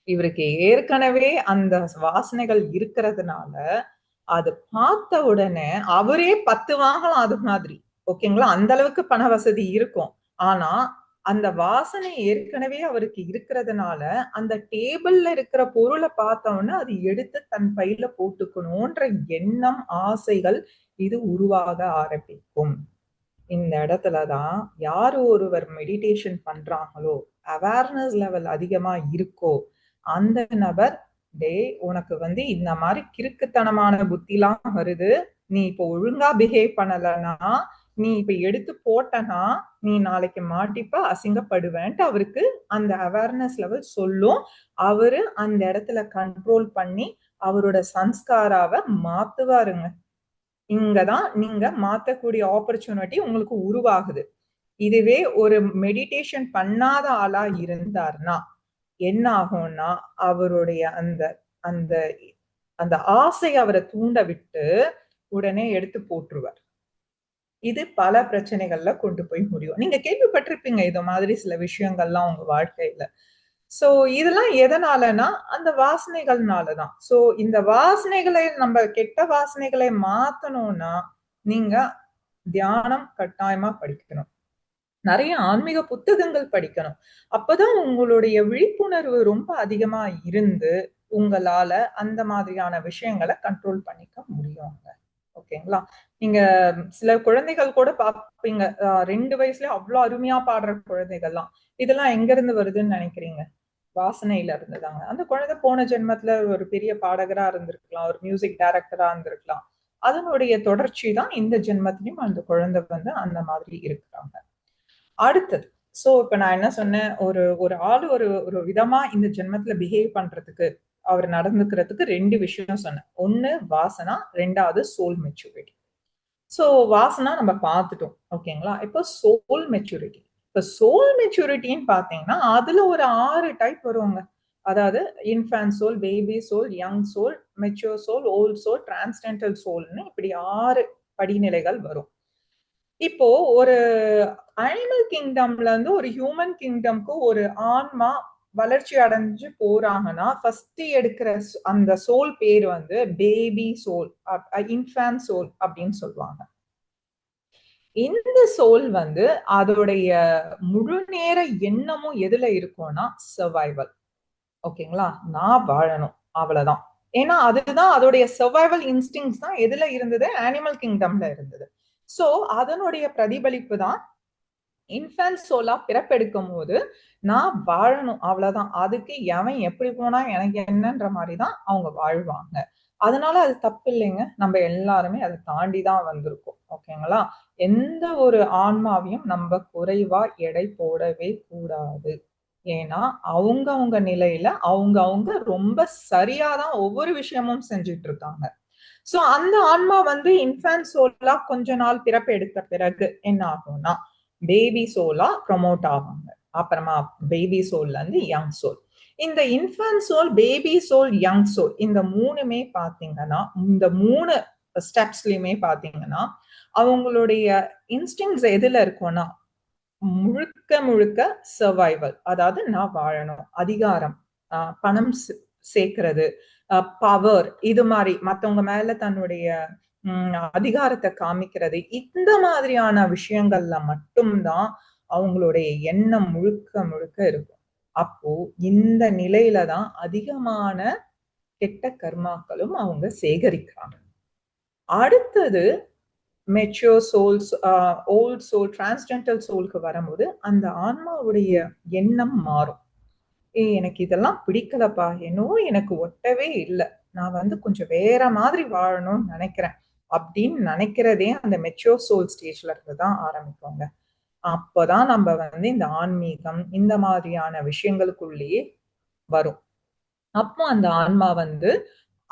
இவருக்கு ஏற்கனவே அந்த வாசனைகள் இருக்கிறதுனால அது பார்த்த உடனே அவரே 10 வாங்கலாம் அது மாதிரி. ஓகேங்களா? அந்த அளவுக்கு பண வசதி இருக்கும். ஆனா அந்த வாசனை ஏற்கனவே அவருக்கு இருக்கிறதுனால அந்த டேபிள்ல இருக்கிற பொருளை பார்த்த உடனே அது எடுத்து தன் பையில போட்டுக்கணும்ன்ற எண்ணம், ஆசைகள் இது உருவாக ஆரம்பிக்கும். இந்த இடத்துலதான் யாரு ஒருவர் மெடிடேஷன் பண்றாங்களோ, அவேர்னஸ் லெவல் அதிகமா இருக்கோ, அந்த நபர், டேய் உனக்கு இந்த மாதிரி கிறுக்குத்தனமான புத்திலாம் வருது, நீ இப்ப ஒழுங்கா பிஹேவ் பண்ணலன்னா, நீ இப்ப எடுத்து போட்டனா நீ நாளைக்கு மாட்டிப்ப, அசிங்கப்படுவேன்ட்டு அவருக்கு அந்த அவேர்னஸ் லெவல் சொல்லும். அவரு அந்த இடத்துல கண்ட்ரோல் பண்ணி அவரோட சன்ஸ்காராவை மாத்துவாருங்க. இங்கதான் நீங்க மாத்தக்கூடிய ஆப்பர்ச்சுனிட்டி உங்களுக்கு உருவாகுது. இதுவே ஒரு மெடிடேஷன் பண்ணாத ஆளா இருந்தார்னா என்ன ஆகும்னா, அவருடைய அந்த அந்த அந்த ஆசை அவரை தூண்ட விட்டு உடனே எடுத்து போட்டுருவார். இது பல பிரச்சனைகள்ல கொண்டு போய் முடியும். நீங்க கேள்விப்பட்டிருப்பீங்க இது மாதிரி சில விஷயங்கள்லாம் உங்க வாழ்க்கையில. சோ இதெல்லாம் எதனாலனா அந்த வாசனைகள்னாலதான். சோ இந்த வாசனைகளை நம்ம கெட்ட வாசனைகளை மாத்தணும்னா நீங்க தியானம் கட்டாயமா படிக்கணும். நிறைய ஆன்மீக புத்தகங்கள் படிக்கணும். அப்பதான் உங்களுடைய விழிப்புணர்வு ரொம்ப அதிகமா இருந்து உங்களால அந்த மாதிரியான விஷயங்களை கண்ட்ரோல் பண்ணிக்க முடியுங்க. ஓகேங்களா? நீங்க சில குழந்தைகள் கூட பாப்பீங்க, 2 வயசுல அவ்வளவு அருமையா பாடுற குழந்தைகள்லாம். இதெல்லாம் எங்க இருந்து வருதுன்னு நினைக்கிறீங்க? வாசனையில இருந்துதாங்க. அந்த குழந்தை போன ஜென்மத்துல ஒரு பெரிய பாடகரா இருந்திருக்கலாம், ஒரு மியூசிக் டைரக்டரா இருந்திருக்கலாம். அதனுடைய தொடர்ச்சி தான் இந்த ஜென்மத்திலும் அந்த குழந்தை அந்த மாதிரி இருக்கிறாங்க. அடுத்தது, சோ இப்ப நான் என்ன சொன்னேன், ஒரு ஒரு ஆள் ஒரு ஒரு விதமா இந்த ஜென்மத்துல பிஹேவ் பண்றதுக்கு, அவர் நடந்துக்கிறதுக்கு 2 விஷயம் சொன்னேன். ஒண்ணு வாசனா, 2வது சோல் மெச்சூரிட்டி. சோ வாசனா நம்ம பார்த்துட்டோம். ஓகேங்களா? இப்போ சோல் மெச்சூரிட்டி. இப்ப சோல் மெச்சூரிட்டின்னு பார்த்தீங்கன்னா, அதுல ஒரு 6 டைப் வருங்க. அதாவது infant soul, baby soul, young soul, mature soul, old soul, transcendental சோல்ன்னு இப்படி 6 படிநிலைகள் வரும். இப்போ ஒரு அனிமல் கிங்டம்ல இருந்து ஒரு ஹியூமன் கிங்டம்க்கு ஒரு ஆன்மா வளர்ச்சி அடைஞ்சு போறாங்கன்னா ஃபர்ஸ்ட் எடுக்கிற அந்த சோல் பேர் பேபி சோல், இன்ஃபான்ட் சோல் அப்படின்னு சொல்லுவாங்க. இந்த சோல் அதோடைய முழு நேர எண்ணமும் எதுல இருக்கும்னா சர்வைவல். ஓகேங்களா? நான் வாழணும், அவ்வளவுதான். ஏன்னா அதுதான் அதோடைய சர்வைவல் இன்ஸ்டிங்ஸ் தான் எதுல இருந்தது, அனிமல் கிங்டம்ல இருந்தது. சோ அதனுடைய பிரதிபலிப்பு தான் இன்ஃபன்ட் சோலா பிறப்பெடுக்கும் போது நான் வாழணும், அவ்வளவுதான். அதுக்கு எவன் எப்படி போனா எனக்கு என்னன்ற மாதிரிதான் அவங்க வாழ்வாங்க. அதனால அது தப்பு இல்லைங்க. நம்ம எல்லாருமே அதை தாண்டிதான் வந்திருக்கோம். ஓகேங்களா? எந்த ஒரு ஆன்மாவையும் நம்ம குறைவா எடை போடவே கூடாது. ஏன்னா அவங்க அவங்க நிலையில அவங்க அவங்க ரொம்ப சரியாதான் ஒவ்வொரு விஷயமும் செஞ்சுட்டு இருக்காங்க. சோ அந்த ஆன்மா இன்ஃபன்ட் சோலா கொஞ்ச நாள் பிறப்பு எடுத்த பிறகு என்ன ஆகும்னா பேபி சோலா ப்ரொமோட் ஆவாங்க. அப்புறமா பேபி சோல்ல இருந்து யங் சோல். இந்த infant soul, baby soul, young soul இந்த மூணுமே பாத்தீங்கன்னா, இந்த 3 ஸ்டெப்ஸ்லயுமே பாத்தீங்கன்னா அவங்களுடைய இன்ஸ்டிங்ஸ் எதுல இருக்கும்னா முழுக்க முழுக்க சர்வைவல். அதாவது நான் வாழணும், அதிகாரம், பணம் சேர்க்கிறது, பவர், இது மாதிரி மத்தவங்க மேல தன்னுடைய அதிகாரத்தை காமிக்கிறது, இந்த மாதிரியான விஷயங்கள்ல மட்டும்தான் அவங்களுடைய எண்ணம் முழுக்க முழுக்க இருக்கும். அப்போ இந்த நிலையில தான் அதிகமான கெட்ட கர்மாக்களும் அவங்க சேகரிக்கிறாங்க. அடுத்தது மெச்சூர் சோல்ஸ், ஓல்ட் சோல், டிரான்ஸ்ஜெண்டல் சோலுக்கு வரும்போது அந்த ஆன்மாவுடைய எண்ணம் மாறும். எனக்கு இதெல்லாம் பிடிக்கலப்பா, என்னவோ எனக்கு ஒட்டவே இல்லை, நான் கொஞ்சம் வேற மாதிரி வாழணும்னு நினைக்கிறேன் அப்படின்னு நினைக்கிறதே அந்த மெச்சூர் சோல் ஸ்டேஜ்ல இருந்து தான் ஆரம்பிக்குங்க. அப்பதான் நம்ம இந்த ஆன்மீகம் இந்த மாதிரியான விஷயங்களுக்குள்ளேயே வரும். அப்போ அந்த ஆன்மா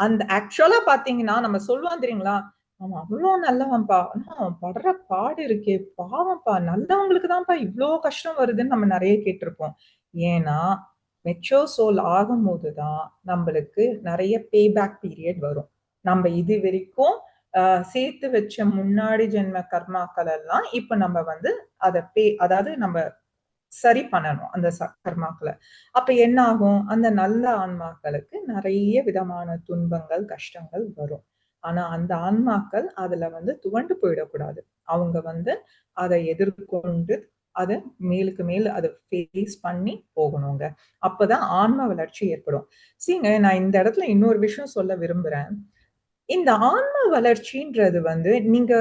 அந்த ஆக்சுவலா பாத்தீங்கன்னா நம்ம சொல்லுவோம் தெரியுங்களா, அவன் அவ்வளவு நல்லவன்பா, ஆனா அவன் படுற பாடு இருக்கே பாவம்ப்பா, நல்லவங்களுக்கு தான்ப்பா இவ்ளோ கஷ்டம் வருதுன்னு நம்ம நிறைய கேட்டிருப்போம். ஏன்னா மெச்சூர் சோல் ஆகும்போதுதான் நம்மளுக்கு நிறைய பே பேக் பீரியட் வரும். நம்ம இது வரைக்கும் சேர்த்து வச்ச முன்னாடி ஜென்ம கர்மாக்கள் எல்லாம் இப்ப நம்ம வந்து அதை அதாவது நம்ம சரி பண்ணணும் அந்த கர்மாக்களை. அப்ப என்ன ஆகும், அந்த நல்ல ஆன்மாக்களுக்கு நிறைய விதமான துன்பங்கள் கஷ்டங்கள் வரும். ஆனா அந்த ஆன்மாக்கள் அதுல வந்து துவண்டு போயிடக்கூடாது. அவங்க வந்து அதை எதிர்கொண்டு அதை மேலுக்கு மேல் அதை ஃபேஸ் பண்ணி போகணுங்க. அப்பதான் ஆன்ம வளர்ச்சி ஏற்படும். சரிங்க, நான் இந்த இடத்துல இன்னொரு விஷயம் சொல்ல விரும்புறேன். இந்த ஆன்ம வளர்ச்சின்றது வந்து நீங்க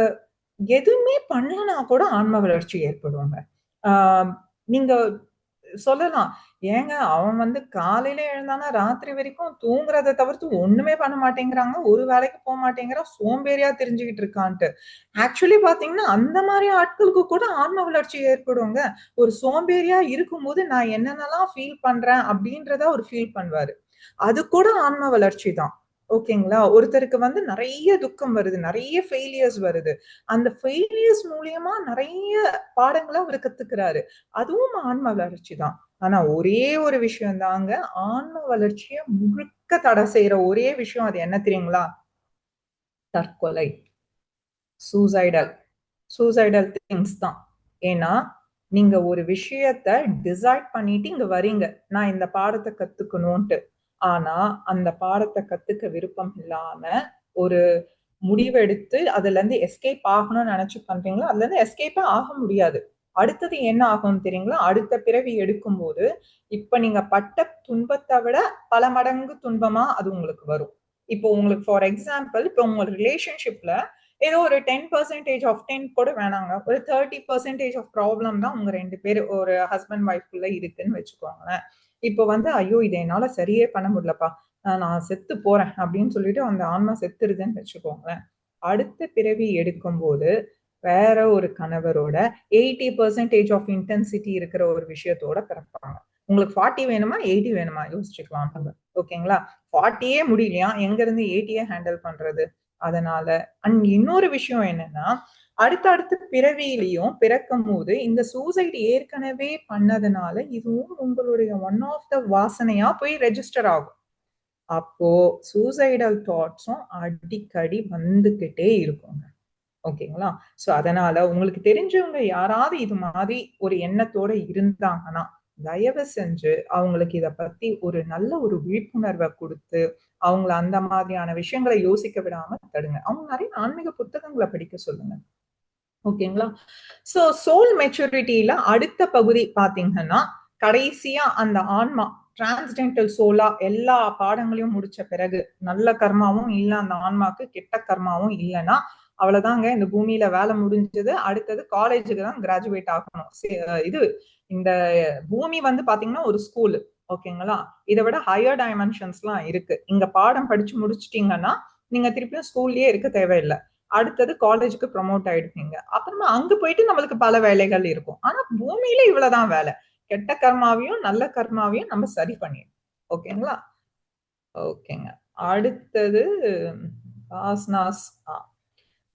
எதுவுமே பண்ணலனா கூட ஆன்ம வளர்ச்சி ஏற்படுங்க. ஆஹ் நீங்க சொல்லலாம், ஏங்க அவன் வந்து காலையில எழுந்தானா ராத்திரி வரைக்கும் தூங்குறத தவிர்த்து ஒண்ணுமே பண்ண மாட்டேங்கிறாங்க, ஒரு வேலைக்கு போக மாட்டேங்கிறான், சோம்பேறியா தெரிஞ்சுக்கிட்டு இருக்கான்ட்டு. ஆக்சுவலி பாத்தீங்கன்னா அந்த மாதிரி ஆட்களுக்கு கூட ஆன்ம வளர்ச்சி ஏற்படுங்க. ஒரு சோம்பேறியா இருக்கும்போது நான் என்னென்னலாம் ஃபீல் பண்றேன் அப்படின்றத அவர் ஃபீல் பண்ணுவாரு. அது கூட ஆன்ம வளர்ச்சி தான். ஓகேங்களா? ஒருத்தருக்கு வந்து நிறைய துக்கம் வருது, நிறைய ஃபெயிலியர்ஸ் வருது. அந்த ஃபெயிலியர்ஸ் மூலியமா நிறைய பாடங்களை அவர் கத்துக்கிறாரு. அதுவும் ஆன்ம வளர்ச்சி தான். ஆனா ஒரே ஒரு விஷயம் தாங்க ஆன்ம வளர்ச்சியை முழுக்க தடை செய்யற ஒரே விஷயம், அது என்ன தெரியுங்களா? தற்கொலை, சூசைடல் சூசைடல் திங்ஸ் தான். ஏன்னா நீங்க ஒரு விஷயத்த டிசைட் பண்ணிட்டு இங்க வரீங்க, நான் இந்த பாடத்தை கத்துக்கணும்ட்டு. ஆனா அந்த பாடத்தை கத்துக்க விருப்பம் இல்லாம ஒரு முடிவெடுத்து அதுல இருந்து எஸ்கேப் ஆகணும்னு நினைச்சு பண்றீங்களா, அதுல இருந்து எஸ்கேப்பே ஆக முடியாது. அடுத்தது என்ன ஆகும் தெரியுங்களா? அடுத்த பிறவி எடுக்கும் போது இப்ப நீங்க பட்ட துன்பத்தை விட பல மடங்கு துன்பமா அது உங்களுக்கு வரும். இப்போ உங்களுக்கு ஃபார் எக்ஸாம்பிள், இப்போ உங்க ரிலேஷன்ஷிப்ல ஏதோ ஒரு 10% ஆஃப் 10 கூட வேணாங்க, ஒரு 30% ஆஃப் ப்ராப்ளம் தான் உங்க ரெண்டு பேர் ஒரு ஹஸ்பண்ட் ஒய்ஃப்குள்ள இருக்குன்னு வச்சுக்கோங்களேன். இப்போ வந்து ஐயோ இதை என்னால சரியே பண்ண முடியலப்பா, நான் செத்து போறேன் அப்படின்னு சொல்லிட்டு அந்த ஆன்மா செத்துருதுன்னு வச்சுக்கோங்களேன். அடுத்த பிறவி எடுக்கும்போது வேற ஒரு கணவரோட 80% ஆஃப் இன்டென்சிட்டி இருக்கிற ஒரு விஷயத்தோட பிறப்பாங்க. உங்களுக்கு 40 வேணுமா 80 வேணுமா யோசிச்சுக்கலாம். ஓகேங்களா? 40யே முடியலையா, எங்க இருந்து 80யே ஹேண்டில் பண்றது? அதனால அண்ட் இன்னொரு விஷயம் என்னன்னா, அடுத்த பிறவியிலையும் பிறக்கும் போது இந்த சூசைட் ஏற்கனவே பண்ணதுனால இதுவும் உங்களுடைய ஒன் ஆஃப் த வாசனையா போய் ரெஜிஸ்டர் ஆகும். அப்போ சூசைடல் தாட்ஸும் அடிக்கடி வந்துகிட்டே இருக்குங்க. ஓகேங்களா? சோ அதனால உங்களுக்கு தெரிஞ்சவங்க யாராவது இது மாதிரி ஒரு எண்ணத்தோட இருந்தாங்கன்னா, தயவு செஞ்சு அவங்களுக்கு இத பத்தி ஒரு நல்ல ஒரு விழிப்புணர்வை கொடுத்து, அவங்கள அந்த மாதிரியான விஷயங்களை யோசிக்க விடாம தடுங்க. அவங்க நிறைய ஆன்மீக புத்தகங்களை படிக்க சொல்லுங்க. ஓகேங்களா? சோ சோல் மெச்சூரிட்டியில அடுத்த பகுதி பாத்தீங்கன்னா, கடைசியா அந்த ஆன்மா டிரான்ஸ்டென்டல் சோலா எல்லா பாடங்களையும் முடிச்ச பிறகு நல்ல கர்மாவும் இல்ல அந்த ஆன்மாக்கு, கெட்ட கர்மாவும் இல்லைன்னா அவ்வளவுதாங்க, இந்த பூமியில வேலை முடிஞ்சது. அடுத்தது காலேஜுக்கு தான் கிராஜுவேட் ஆகணும். இது இந்த பூமி வந்து பாத்தீங்கன்னா ஒரு ஸ்கூல். ஓகேங்களா? இதை விட ஹையர் டைமென்ஷன்ஸ்லாம் இருக்கு. இங்க பாடம் படிச்சு முடிச்சிட்டீங்கன்னா நீங்க திருப்பியும் ஸ்கூல்லயே இருக்க தேவையில்லை. அடுத்தது காலேஜுக்கு ப்ரமோட் ஆயிடுவீங்க. அப்புறமா அங்க போயிட்டு நம்மளுக்கு பல வேலைகள் இருக்கும். ஆனா பூமியில இவ்வளவுதான் வேலை. கெட்ட கர்மாவையும் நல்ல கர்மாவையும் நம்ம சரி பண்ணிடணும். ஓகேங்களா? ஓகேங்க. அடுத்தது வாஸ்னாஸ்.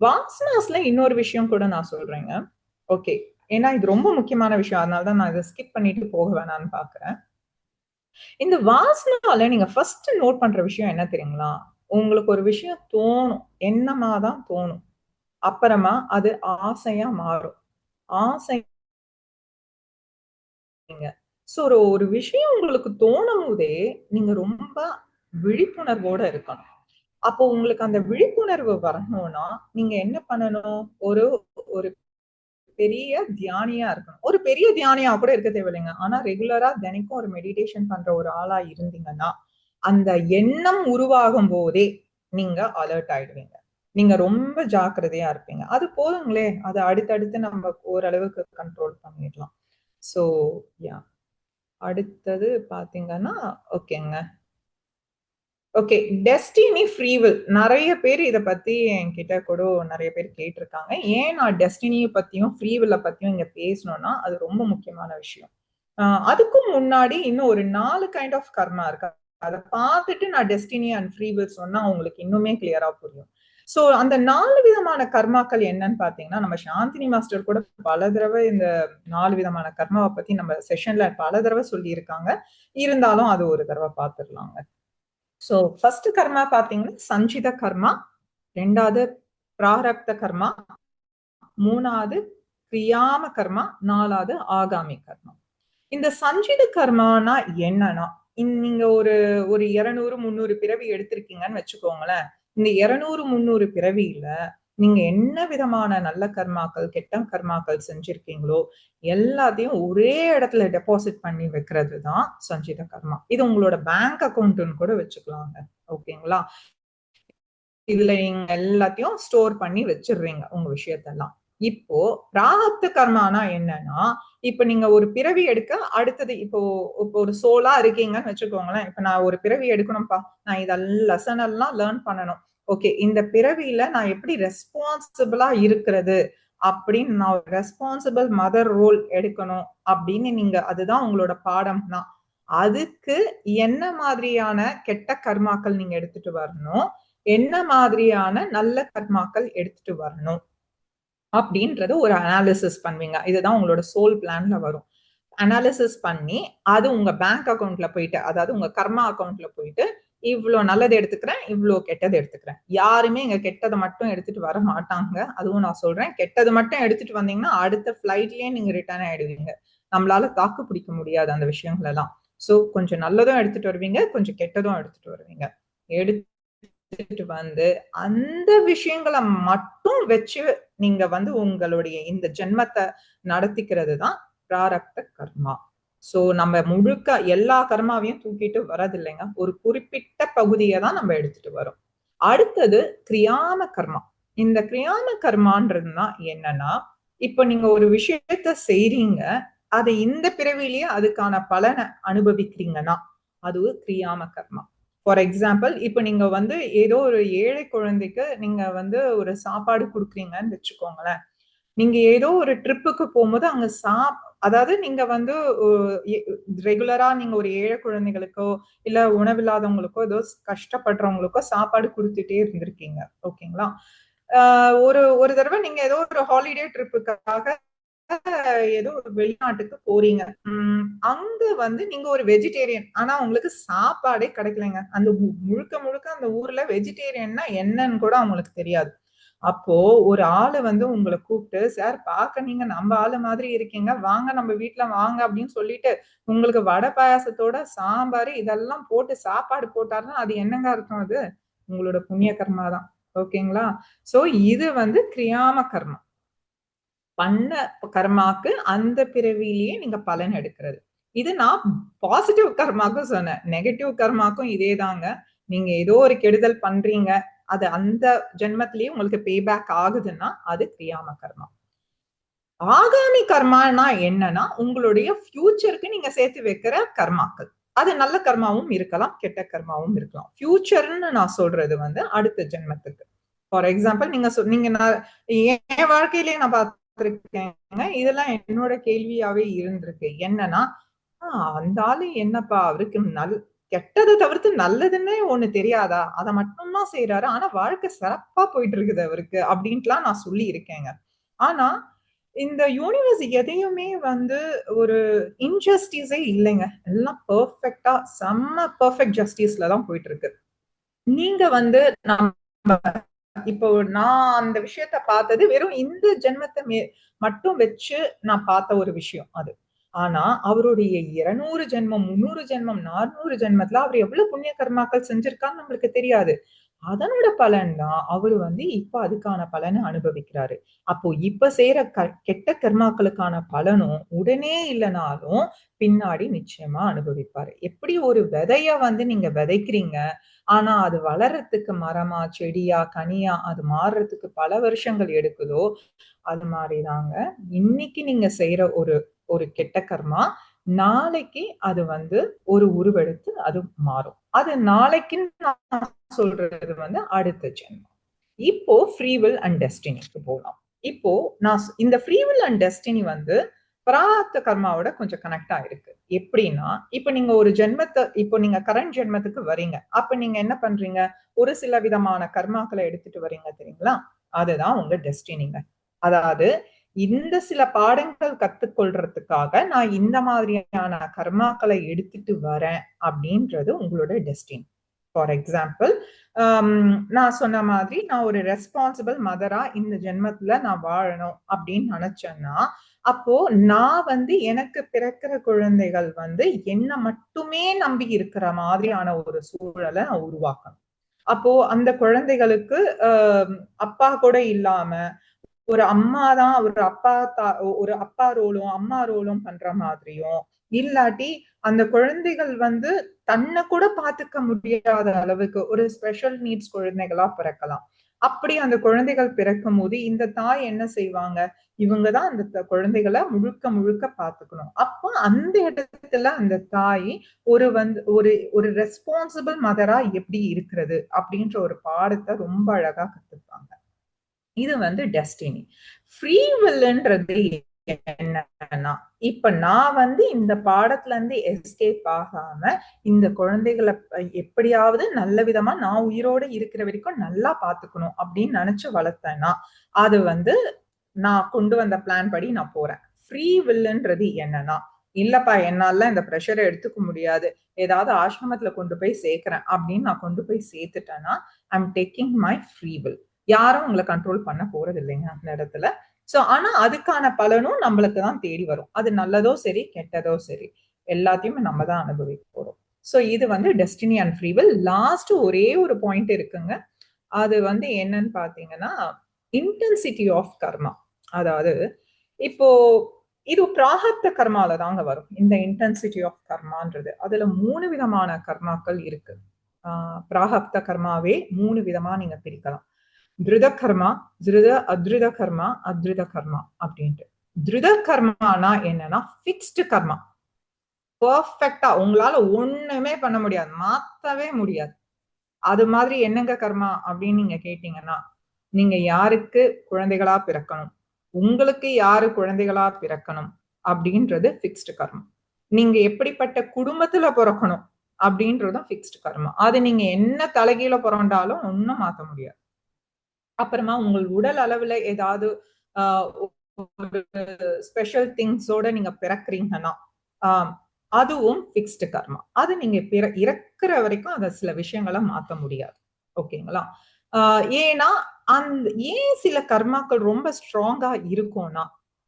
வாஸ்னாஸ்ல இன்னொரு விஷயம் கூட நான் சொல்றேங்க. ஓகே. ஏன்னா இது ரொம்ப முக்கியமான விஷயம். அதனாலதான் நான் இதை ஸ்கிப் பண்ணிட்டு போக வேணாம்னு பாக்குறேன். இந்த வாசனால நீங்க ஃபர்ஸ்ட் நோட் பண்ற விஷயம் என்ன தெரியுங்களா? உங்களுக்கு ஒரு விஷயம் தோணும். எண்ணமா தான் தோணும். அப்புறமா அது ஆசையா மாறும். ஆசை சோ ஒரு விஷயம் உங்களுக்கு தோணும் போதே நீங்க ரொம்ப விழிப்புணர்வோட இருக்கணும். அப்போ உங்களுக்கு அந்த விழிப்புணர்வு வரணும்னா நீங்க என்ன பண்ணணும்? ஒரு ஒரு பெரிய தியானியா இருக்கணும். ஒரு பெரிய தியானியா கூட இருக்க தேவையில்லைங்க. ஆனா ரெகுலரா தினைக்கும் ஒரு மெடிடேஷன் பண்ற ஒரு ஆளா இருந்தீங்கன்னா, அந்த எண்ணம் உருவாகும் போதே நீங்க அலர்ட் ஆயிடுவீங்க. நீங்க ரொம்ப ஜாக்கிரதையா இருப்பீங்க. அது போதுங்களே. அது அடுத்தடுத்து நம்ம ஓரளவுக்கு கண்ட்ரோல் பண்ணிடலாம். So yeah. அடுத்தது பாத்தீங்கன்னா ஓகேங்க. ஓகே. Destiny free will. நெறைய பேர் இத பத்தி என்கிட்ட கூட நெறைய பேர் கேட்டிருக்காங்க. ஏன் நான் டெஸ்டினிய பத்தியும், ஃப்ரீ வில்ல பத்தியும் இங்க பேசணும்னா, அது ரொம்ப முக்கியமான விஷயம். அ அதுக்கும் முன்னாடி இன்னும் ஒரு 4 கைண்ட் ஆஃப் கர்மா இருக்கு. அதை பார்த்துட்டு நான் டெஸ்டினி அண்ட் ஃப்ரீ வில் சொன்னா உங்களுக்கு இன்னுமே கிளியரா புரியும். சோ அந்த 4 விதமான கர்மாக்கள் என்னன்னு பாத்தீங்கன்னா, நம்ம சாந்தினி மாஸ்டர் கூட பல தடவை இந்த 4 விதமான கர்மாவை பத்தி நம்ம செஷன்ல பல தடவை சொல்லி இருக்காங்க. இருந்தாலும் அது ஒரு தடவை பார்த்துடலாங்க. சோ ஃபர்ஸ்ட் கர்மா பாத்தீங்கன்னா சஞ்சித கர்மா, 2வது பிராரப்த கர்மா, 3வது கிரியாம கர்மா, 4வது ஆகாமி கர்மா. இந்த சஞ்சித கர்மானா என்னன்னா, நீங்க ஒரு ஒரு 200 300 பிறவி எடுத்திருக்கீங்கன்னு வச்சுக்கோங்களேன். இந்த 200 300 பிறவியில நீங்க என்ன விதமான நல்ல கர்மாக்கள் கெட்ட கர்மாக்கள் செஞ்சிருக்கீங்களோ எல்லாத்தையும் ஒரே இடத்துல டெபாசிட் பண்ணி வைக்கிறது தான் சஞ்சித கர்மா. இது உங்களோட பேங்க் அக்கௌண்ட்னு கூட வச்சுக்கலாங்க. ஓகேங்களா? இதுல நீங்க எல்லாத்தையும் ஸ்டோர் பண்ணி வச்சிடுறீங்க உங்க விஷயத்தெல்லாம். இப்போ பிராரப்த கர்மானா என்னன்னா, இப்ப நீங்க ஒரு பிறவி எடுக்க அடுத்தது இப்போ இப்போ ஒரு சோலா இருக்கீங்கன்னு வச்சுக்கோங்களேன். இப்ப நான் ஒரு பிறவி எடுக்கணும்ப்பா, நான் இதெல்லாம் லெசன் எல்லாம் லேர்ன் பண்ணணும். ஓகே, இந்த பிறவியில நான் எப்படி ரெஸ்பான்சிபிளா இருக்கிறது அப்படின்னு நான் ரெஸ்பான்சிபிள் மதர் ரோல் எடுக்கணும் அப்படின்னு நீங்க அதுதான் உங்களோட பாடம்னா அதுக்கு என்ன மாதிரியான கெட்ட கர்மாக்கள் நீங்க எடுத்துட்டு வரணும், என்ன மாதிரியான நல்ல கர்மாக்கள் எடுத்துட்டு வரணும் அப்படின்றத ஒரு அனாலிசிஸ் பண்ணுவீங்க. இதுதான் உங்களோட சோல் பிளான்ல வரும். அனாலிசிஸ் பண்ணி அது உங்க பேங்க் அக்கவுண்ட்ல போயிட்டு, அதாவது உங்க கர்மா அக்கவுண்ட்ல போயிட்டு இவ்ளோ நல்லது எடுத்துக்கிறேன், இவ்ளோ கெட்டது எடுத்துக்கிறேன். யாருமே இங்க கெட்டதை மட்டும் எடுத்துட்டு வர மாட்டாங்க. அதுவும் நான் சொல்றேன். கெட்டது மட்டும் எடுத்துட்டு வந்தீங்கன்னா அடுத்த ஃபிளைட்லயே நீங்க ரிட்டர்ன் ஆயிடுவீங்க. நம்மளால தாக்கு பிடிக்க முடியாது அந்த விஷயங்கள் எல்லாம். சோ கொஞ்சம் நல்லதும் எடுத்துட்டு வருவீங்க, கொஞ்சம் கெட்டதும் எடுத்துட்டு வருவீங்க. எடுத்துட்டு வந்து அந்த விஷயங்களை மட்டும் வச்சு நீங்க வந்து உங்களுடைய இந்த ஜென்மத்தை நடத்திக்கிறது தான் பிராரப்த கர்மா. சோ நம்ம முழுக்க எல்லா கர்மாவையும் தூக்கிட்டு வரதில்லைங்க. ஒரு குறிப்பிட்ட பகுதியை தான் நம்ம எடுத்துட்டு வரோம். அடுத்தது கிரியாம கர்மா. இந்த கிரியாம கர்மான்றதுனா என்னன்னா, இப்ப நீங்க ஒரு விஷயத்த செய்றீங்க, அதை இந்த பிறவிலேயே அதுக்கான பலனை அனுபவிக்கிறீங்கன்னா அது கிரியாம கர்மா. ஃபார் எக்ஸாம்பிள், இப்ப நீங்க வந்து ஏதோ ஒரு ஏழை குழந்தைக்கு நீங்க வந்து ஒரு சாப்பாடு கொடுக்குறீங்கன்னு வச்சுக்கோங்களேன். நீங்க ஏதோ ஒரு ட்ரிப்புக்கு போகும்போது அங்க அதாவது நீங்க வந்து ரெகுலரா நீங்க ஒரு ஏழை குழந்தைகளுக்கோ இல்ல உணவில்லாதவங்களுக்கோ ஏதோ கஷ்டப்படுறவங்களுக்கோ சாப்பாடு கொடுத்துட்டே இருந்திருக்கீங்க. ஓகேங்களா? ஒரு ஒரு தடவை நீங்க ஏதோ ஒரு ஹாலிடே ட்ரிப்புக்காக ஏதோ ஒரு வெளிநாட்டுக்கு போறீங்க. அங்க வந்து நீங்க ஒரு வெஜிடேரியன். ஆனா உங்களுக்கு சாப்பாடே கிடைக்கலைங்க. அந்த முழுக்க முழுக்க அந்த ஊர்ல வெஜிடேரியன்னா என்னன்னு கூட அவங்களுக்கு தெரியாது. அப்போ ஒரு ஆளு வந்து உங்களை கூப்பிட்டு, சார் பார்க்க நீங்க நம்ம ஆளு மாதிரி இருக்கீங்க, வாங்க நம்ம வீட்டுல வாங்க அப்படின்னு சொல்லிட்டு உங்களுக்கு வடை பாயாசத்தோட சாம்பார் இதெல்லாம் போட்டு சாப்பாடு போட்டாருன்னா அது என்னங்க அர்த்தம்? அது உங்களோட புண்ணிய கர்மா தான். ஓகேங்களா? சோ இது வந்து கிரியாம கர்மா. பண்ண கர்மாக்கு அந்த பிறவியிலேயே நீங்க பலன் எடுக்கிறது. இது நான் பாசிட்டிவ் கர்மாக்கும் சொன்னேன். நெகட்டிவ் கர்மாக்கும் இதேதாங்க. நீங்க ஏதோ ஒரு கெடுதல் பண்றீங்க, அது அந்த ஜென்மத்திலேயே உங்களுக்கு பேபேக் ஆகுதுன்னா அது கிரியாம கர்மா. ஆகாமி கர்மானா என்னன்னா, உங்களுடைய ஃபியூச்சருக்கு நீங்க சேர்த்து வைக்கிற கர்மாக்கள். அது நல்ல கர்மாவும் இருக்கலாம், கெட்ட கர்மாவும் இருக்கலாம். ஃபியூச்சர்ன்னு நான் சொல்றது வந்து அடுத்த ஜென்மத்துக்கு. ஃபார் எக்ஸாம்பிள் நீங்க நீங்க என் வாழ்க்கையிலேயே நான் பார்த்திருக்கேங்க. இதெல்லாம் என்னோட கேள்வியாவே இருந்திருக்கு. என்னன்னா, அந்த ஆளு என்னப்பா அவருக்கு கெட்டதை தவிர்த்து நல்லதுன்னே ஒண்ணு தெரியாதா? அத மட்டும் தான் செய்யறாரு. ஆனா வாழ்க்கை சிறப்பா போயிட்டு இருக்குது அவருக்கு அப்படின்ட்டுலாம் நான் சொல்லி இருக்கேங்க. ஆனா இந்த யூனிவர்ஸ் எதையுமே வந்து ஒரு இன்ஜஸ்டிஸே இல்லைங்க. எல்லாம் பெர்ஃபெக்ட்டா செம்ம பெர்ஃபெக்ட் ஜஸ்டிஸ்ல தான் போயிட்டு இருக்கு. நீங்க வந்து நம்ம இப்போ நான் அந்த விஷயத்த பார்த்தது வெறும் இந்த ஜென்மத்தை மட்டும் வச்சு நான் பார்த்த ஒரு விஷயம் அது. ஆனா அவருடைய 200 ஜென்மம் 300 ஜென்மம் 400 ஜென்மத்துல அவர் எவ்வளவு புண்ணிய கர்மாக்கள் செஞ்சிருக்கான்னு நம்மளுக்கு தெரியாது. அதனோட பலன் தான் அவரு வந்து இப்ப அதுக்கான பலனை அனுபவிக்கிறாரு. அப்போ இப்ப செய்யற கெட்ட கர்மாக்களுக்கான பலனும் உடனே இல்லைனாலும் பின்னாடி நிச்சயமா அனுபவிப்பாரு. எப்படி ஒரு விதைய வந்து நீங்க விதைக்கிறீங்க, ஆனா அது வளர்றதுக்கு மரமா செடியா கனியா அது மாறுறதுக்கு பல வருஷங்கள் எடுக்குதோ அது மாதிரிதாங்க இன்னைக்கு நீங்க செய்யற ஒரு ஒரு கெட்ட கர்மா நாளைக்கு அது வந்து ஒரு உருவெடுத்து அது மாறும். அது நாளைக்கு நான் சொல்றது வந்து அடுத்த ஜென்மம். இப்போ ஃப்ரீ வில் அண்ட் டெஸ்டினிக்கு போகலாம். இப்போ நான் இந்த ஃப்ரீ வில் அண்ட் டெஸ்டினி வந்து பிராரப்த கர்மாவோட கொஞ்சம் கனெக்ட் ஆயிருக்கு. எப்படின்னா, இப்ப நீங்க ஒரு ஜென்மத்தை, இப்போ நீங்க கரண்ட் ஜென்மத்துக்கு வரீங்க. அப்ப நீங்க என்ன பண்றீங்க? ஒரு சில விதமான கர்மாக்களை எடுத்துட்டு வரீங்க தெரியுங்களா? அதுதான் உங்க டெஸ்டினிங்க. அதாவது இந்த சில பாடங்கள் கத்துக்கொள்றதுக்காக நான் இந்த மாதிரியான கர்மாக்களை எடுத்துட்டு வரேன் அப்படின்றது உங்களோட டெஸ்டினி. ஃபார் எக்ஸாம்பிள், நான் சொன்ன மாதிரி நான் ஒரு ரெஸ்பான்சிபிள் மதரா இந்த ஜென்மத்துல நான் வாழணும் அப்படின்னு நினைச்சேன்னா, அப்போ நான் எனக்கு பிறக்கிற குழந்தைகள் என்ன மட்டுமே நம்பி இருக்கிற மாதிரியான ஒரு சூழலை நான் உருவாக்கணும். அப்போ அந்த குழந்தைகளுக்கு அப்பா கூட இல்லாம ஒரு அம்மா தான் ஒரு அப்பா ரோலும் அம்மா ரோலும் பண்ற மாதிரியும், இல்லாட்டி அந்த குழந்தைகள் தன்னை கூட பாத்துக்க முடியாத அளவுக்கு ஒரு ஸ்பெஷல் நீட்ஸ் குழந்தைகளா பிறக்கலாம். அப்படி அந்த குழந்தைகள் பிறக்கும் போது இந்த தாய் என்ன செய்வாங்க? இவங்கதான் அந்த குழந்தைகளை முழுக்க முழுக்க பாத்துக்கணும். அப்போ அந்த இடத்துல அந்த தாய் ஒரு ஒரு ஒரு ரெஸ்பான்சிபிள் மதரா எப்படி இருக்கிறது அப்படின்ற ஒரு பாடத்தை ரொம்ப அழகா கத்துப்பாங்க. இது டெஸ்டினி. ஃப்ரீ வில்ன்றது என்னன்னா, இப்ப நான் இந்த பாடத்துல இருந்து எஸ்கேப் ஆகாம இந்த குழந்தைகளை எப்படியாவது நல்ல விதமா நான் உயிரோட இருக்கிற வரைக்கும் நல்லா பாத்துக்கணும் அப்படின்னு நினைச்சு வளர்த்தேன்னா, அது நான் கொண்டு வந்த பிளான் படி நான் போறேன். ஃப்ரீ வில்ன்றது என்னன்னா, இல்லப்பா என்னால இந்த ப்ரெஷரை எடுத்துக்க முடியாது, ஏதாவது ஆசிரமத்துல கொண்டு போய் சேர்க்கிறேன் அப்படின்னு நான் கொண்டு போய் சேர்த்துட்டேன்னா, I am taking my free will. யாரும் உங்களை கண்ட்ரோல் பண்ண போறது இல்லைங்க அந்த இடத்துல. சோ ஆனா அதுக்கான பலனும் நம்மளுக்கு தான் தேடி வரும். அது நல்லதோ சரி கெட்டதோ சரி, எல்லாத்தையுமே நம்ம தான் அனுபவிக்க போறோம். சோ இது destiny and free will. Last ஒரே ஒரு பாயிண்ட் இருக்குங்க. அது என்னன்னு பாத்தீங்கன்னா, இன்டென்சிட்டி ஆஃப் கர்மா. அதாவது இப்போ இது பிராரப்த கர்மால தாங்க வரும் இந்த இன்டென்சிட்டி ஆஃப் கர்மான்றது. அதுல 3 விதமான கர்மாக்கள் இருக்கு. பிராரப்த கர்மாவே 3 விதமா நீங்க பிரிக்கலாம். திருத கர்மா, அத்ருத கர்மா, அத்ருத கர்மா அப்படின்ட்டு. திருத கர்மானா என்னன்னா பிக்ஸ்டு கர்மா. பெர்ஃபெக்டா உங்களால ஒண்ணுமே பண்ண முடியாது, மாத்தவே முடியாது. அது மாதிரி என்னங்க கர்மா அப்படின்னு நீங்க கேட்டீங்கன்னா, நீங்க யாருக்கு குழந்தைகளா பிறக்கணும், உங்களுக்கு யாரு குழந்தைகளா பிறக்கணும் அப்படின்றது பிக்ஸ்டு கர்மா. நீங்க எப்படிப்பட்ட குடும்பத்துல பிறக்கணும் அப்படின்றதும் பிக்ஸ்டு கர்மா. அது நீங்க என்ன தலைகீழ புரண்டாலும் ஒன்னும் மாத்த முடியாது. அப்புறமா உங்கள் உடல் அளவுல ஏதாவது ஒரு ஸ்பெஷல் திங்ஸோட நீங்க பிறக்குறீங்கன்னா, அதுவும் பிக்ஸ்டு கர்மா. அது நீங்க இறக்குற வரைக்கும் அத சில விஷயங்களை மாத்த முடியாது. ஓகேங்களா? ஏன்னா ஏன் சில கர்மாக்கள் ரொம்ப ஸ்ட்ராங்கா இருக்கும்னா,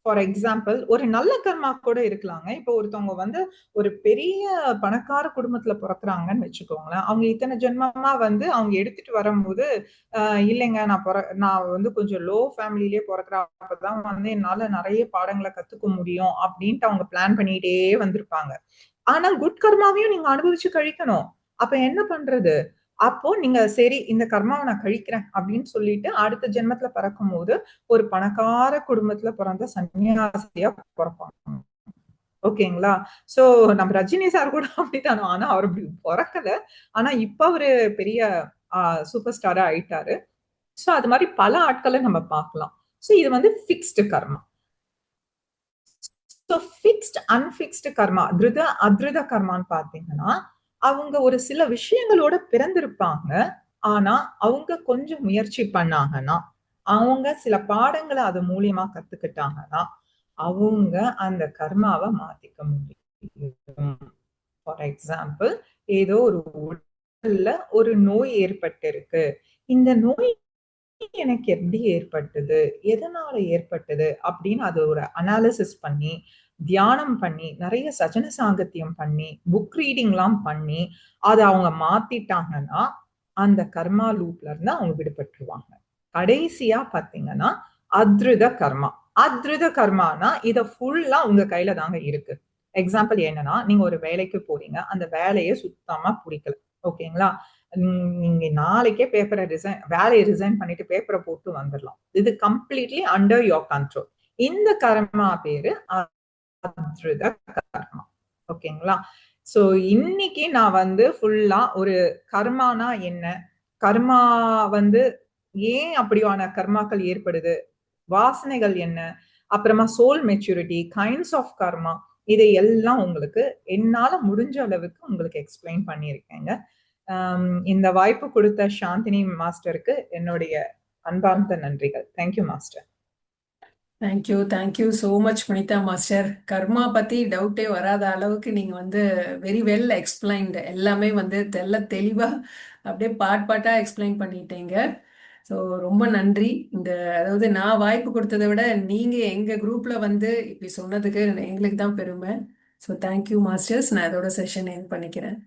ஃபார் எக்ஸாம்பிள் ஒரு நல்ல கர்மா கூட இருக்கலாங்க. இப்போ ஒருத்தவங்க ஒரு பெரிய பணக்கார குடும்பத்துல பிறக்குறாங்கன்னு வச்சுக்கோங்களேன். அவங்க இத்தனை ஜென்மமா அவங்க எடுத்துட்டு வரும்போது, இல்லைங்க நான் கொஞ்சம் லோ ஃபேமிலிலயே பொறக்குறப்பதான் என்னால நிறைய பாடங்களை கத்துக்க முடியும் அப்படின்ட்டு அவங்க பிளான் பண்ணிட்டே வந்திருப்பாங்க. ஆனா குட் கர்மாவையும் நீங்க அனுபவிச்சு கழிக்கணும். அப்ப என்ன பண்றது? அப்போ நீங்க சரி இந்த கர்மாவை நான் கழிக்கிறேன் அப்படின்னு சொல்லிட்டு அடுத்த ஜென்மத்துல பிறக்கும்போது ஒரு பணக்கார குடும்பத்துல பிறந்த சன்னியாசியா பிறப்பாங்க. ஓகேங்களா? சோ நம்ம ரஜினி சார் கூட அப்படித்தானோ. ஆனா அவர் அப்படி பிறக்கல. ஆனா இப்ப அவரு பெரிய சூப்பர் ஸ்டாரா ஆயிட்டாரு. சோ அது மாதிரி பல ஆட்களை நம்ம பார்க்கலாம். சோ இது பிக்ஸ்டு கர்மா. சோ பிக்ஸ்ட் அன்பிக்ஸ்டு கர்மா, திருத அத்ருத கர்மான்னு பாத்தீங்கன்னா, அவங்க ஒரு சில விஷயங்களோட பிறந்திருப்பாங்க. ஆனா அவங்க கொஞ்சம் முயற்சி பண்ணாங்கன்னா, அவங்க சில பாடங்களை அது மூலியமா கத்துக்கிட்டாங்கன்னா, அவங்க அந்த கர்மாவை மாத்திக்க முடியும். ஃபார் எக்ஸாம்பிள், ஏதோ ஒரு உடல்ல ஒரு நோய் ஏற்பட்டிருக்கு. இந்த நோய் எனக்கு எப்படி ஏற்பட்டது, எதனால ஏற்பட்டது அப்படின்னு அது ஒரு அனாலிசிஸ் பண்ணி, தியானம் பண்ணி, நிறைய சஜன சாங்கத்தியம் பண்ணி, புக் ரீடிங் எல்லாம் பண்ணி அதை அவங்க மாத்திட்டாங்கன்னா அந்த கர்மா லூப்ல இருந்து அவங்க விடுபட்டுருவாங்க. கடைசியா பாத்தீங்கன்னா அத்ருத கர்மா. அத்ருத கர்மானா இத ஃபுல்லா உங்க கையில தாங்க இருக்கு. எக்ஸாம்பிள் என்னன்னா, நீங்க ஒரு வேலைக்கு போறீங்க, அந்த வேலையை சுத்தமா பிடிக்கல. ஓகேங்களா? நீங்க நாளைக்கே வேலையை ரிசைன் பண்ணிட்டு பேப்பரை போட்டு வந்துடலாம். இது கம்ப்ளீட்லி அண்டர் யோர் கண்ட்ரோல். இந்த கர்மா பேரு அத்ருத கர்மா. ஓகேங்களா? சோ இன்னைக்கு நான் ஃபுல்லா ஒரு கர்மானா என்ன, கர்மா ஏன் அப்படியான கர்மாக்கள் ஏற்படுது, வாசனைகள் என்ன, அப்புறமா சோல் மெச்சூரிட்டி, கைண்ட்ஸ் ஆஃப் கர்மா, இதை எல்லாம் உங்களுக்கு என்னால முடிஞ்ச அளவுக்கு உங்களுக்கு எக்ஸ்பிளைன் பண்ணியிருக்கேங்க. இந்த வாய்ப்பு கொடுத்த சாந்தினி மாஸ்டருக்கு என்னுடைய அன்பார்ந்த நன்றிகள். Thank you master. Thank you so much Punitha master. கர்மா பத்தி டவுட்டே வராத அளவுக்கு நீங்க வந்து வெரி வெல் எக்ஸ்பிளைன்டு. எல்லாமே வந்து தெளிவா அப்படியே பாட்டா எக்ஸ்பிளைன் பண்ணிட்டீங்க. ஸோ ரொம்ப நன்றி. அதாவது நான் வாய்ப்பு கொடுத்ததை விட நீங்க எங்க குரூப்ல வந்து இப்படி சொன்னதுக்கு எங்களுக்கு தான் பெருமை. So thank you masters. நான் இதோட செஷன் என் பண்ணிக்கிறேன்.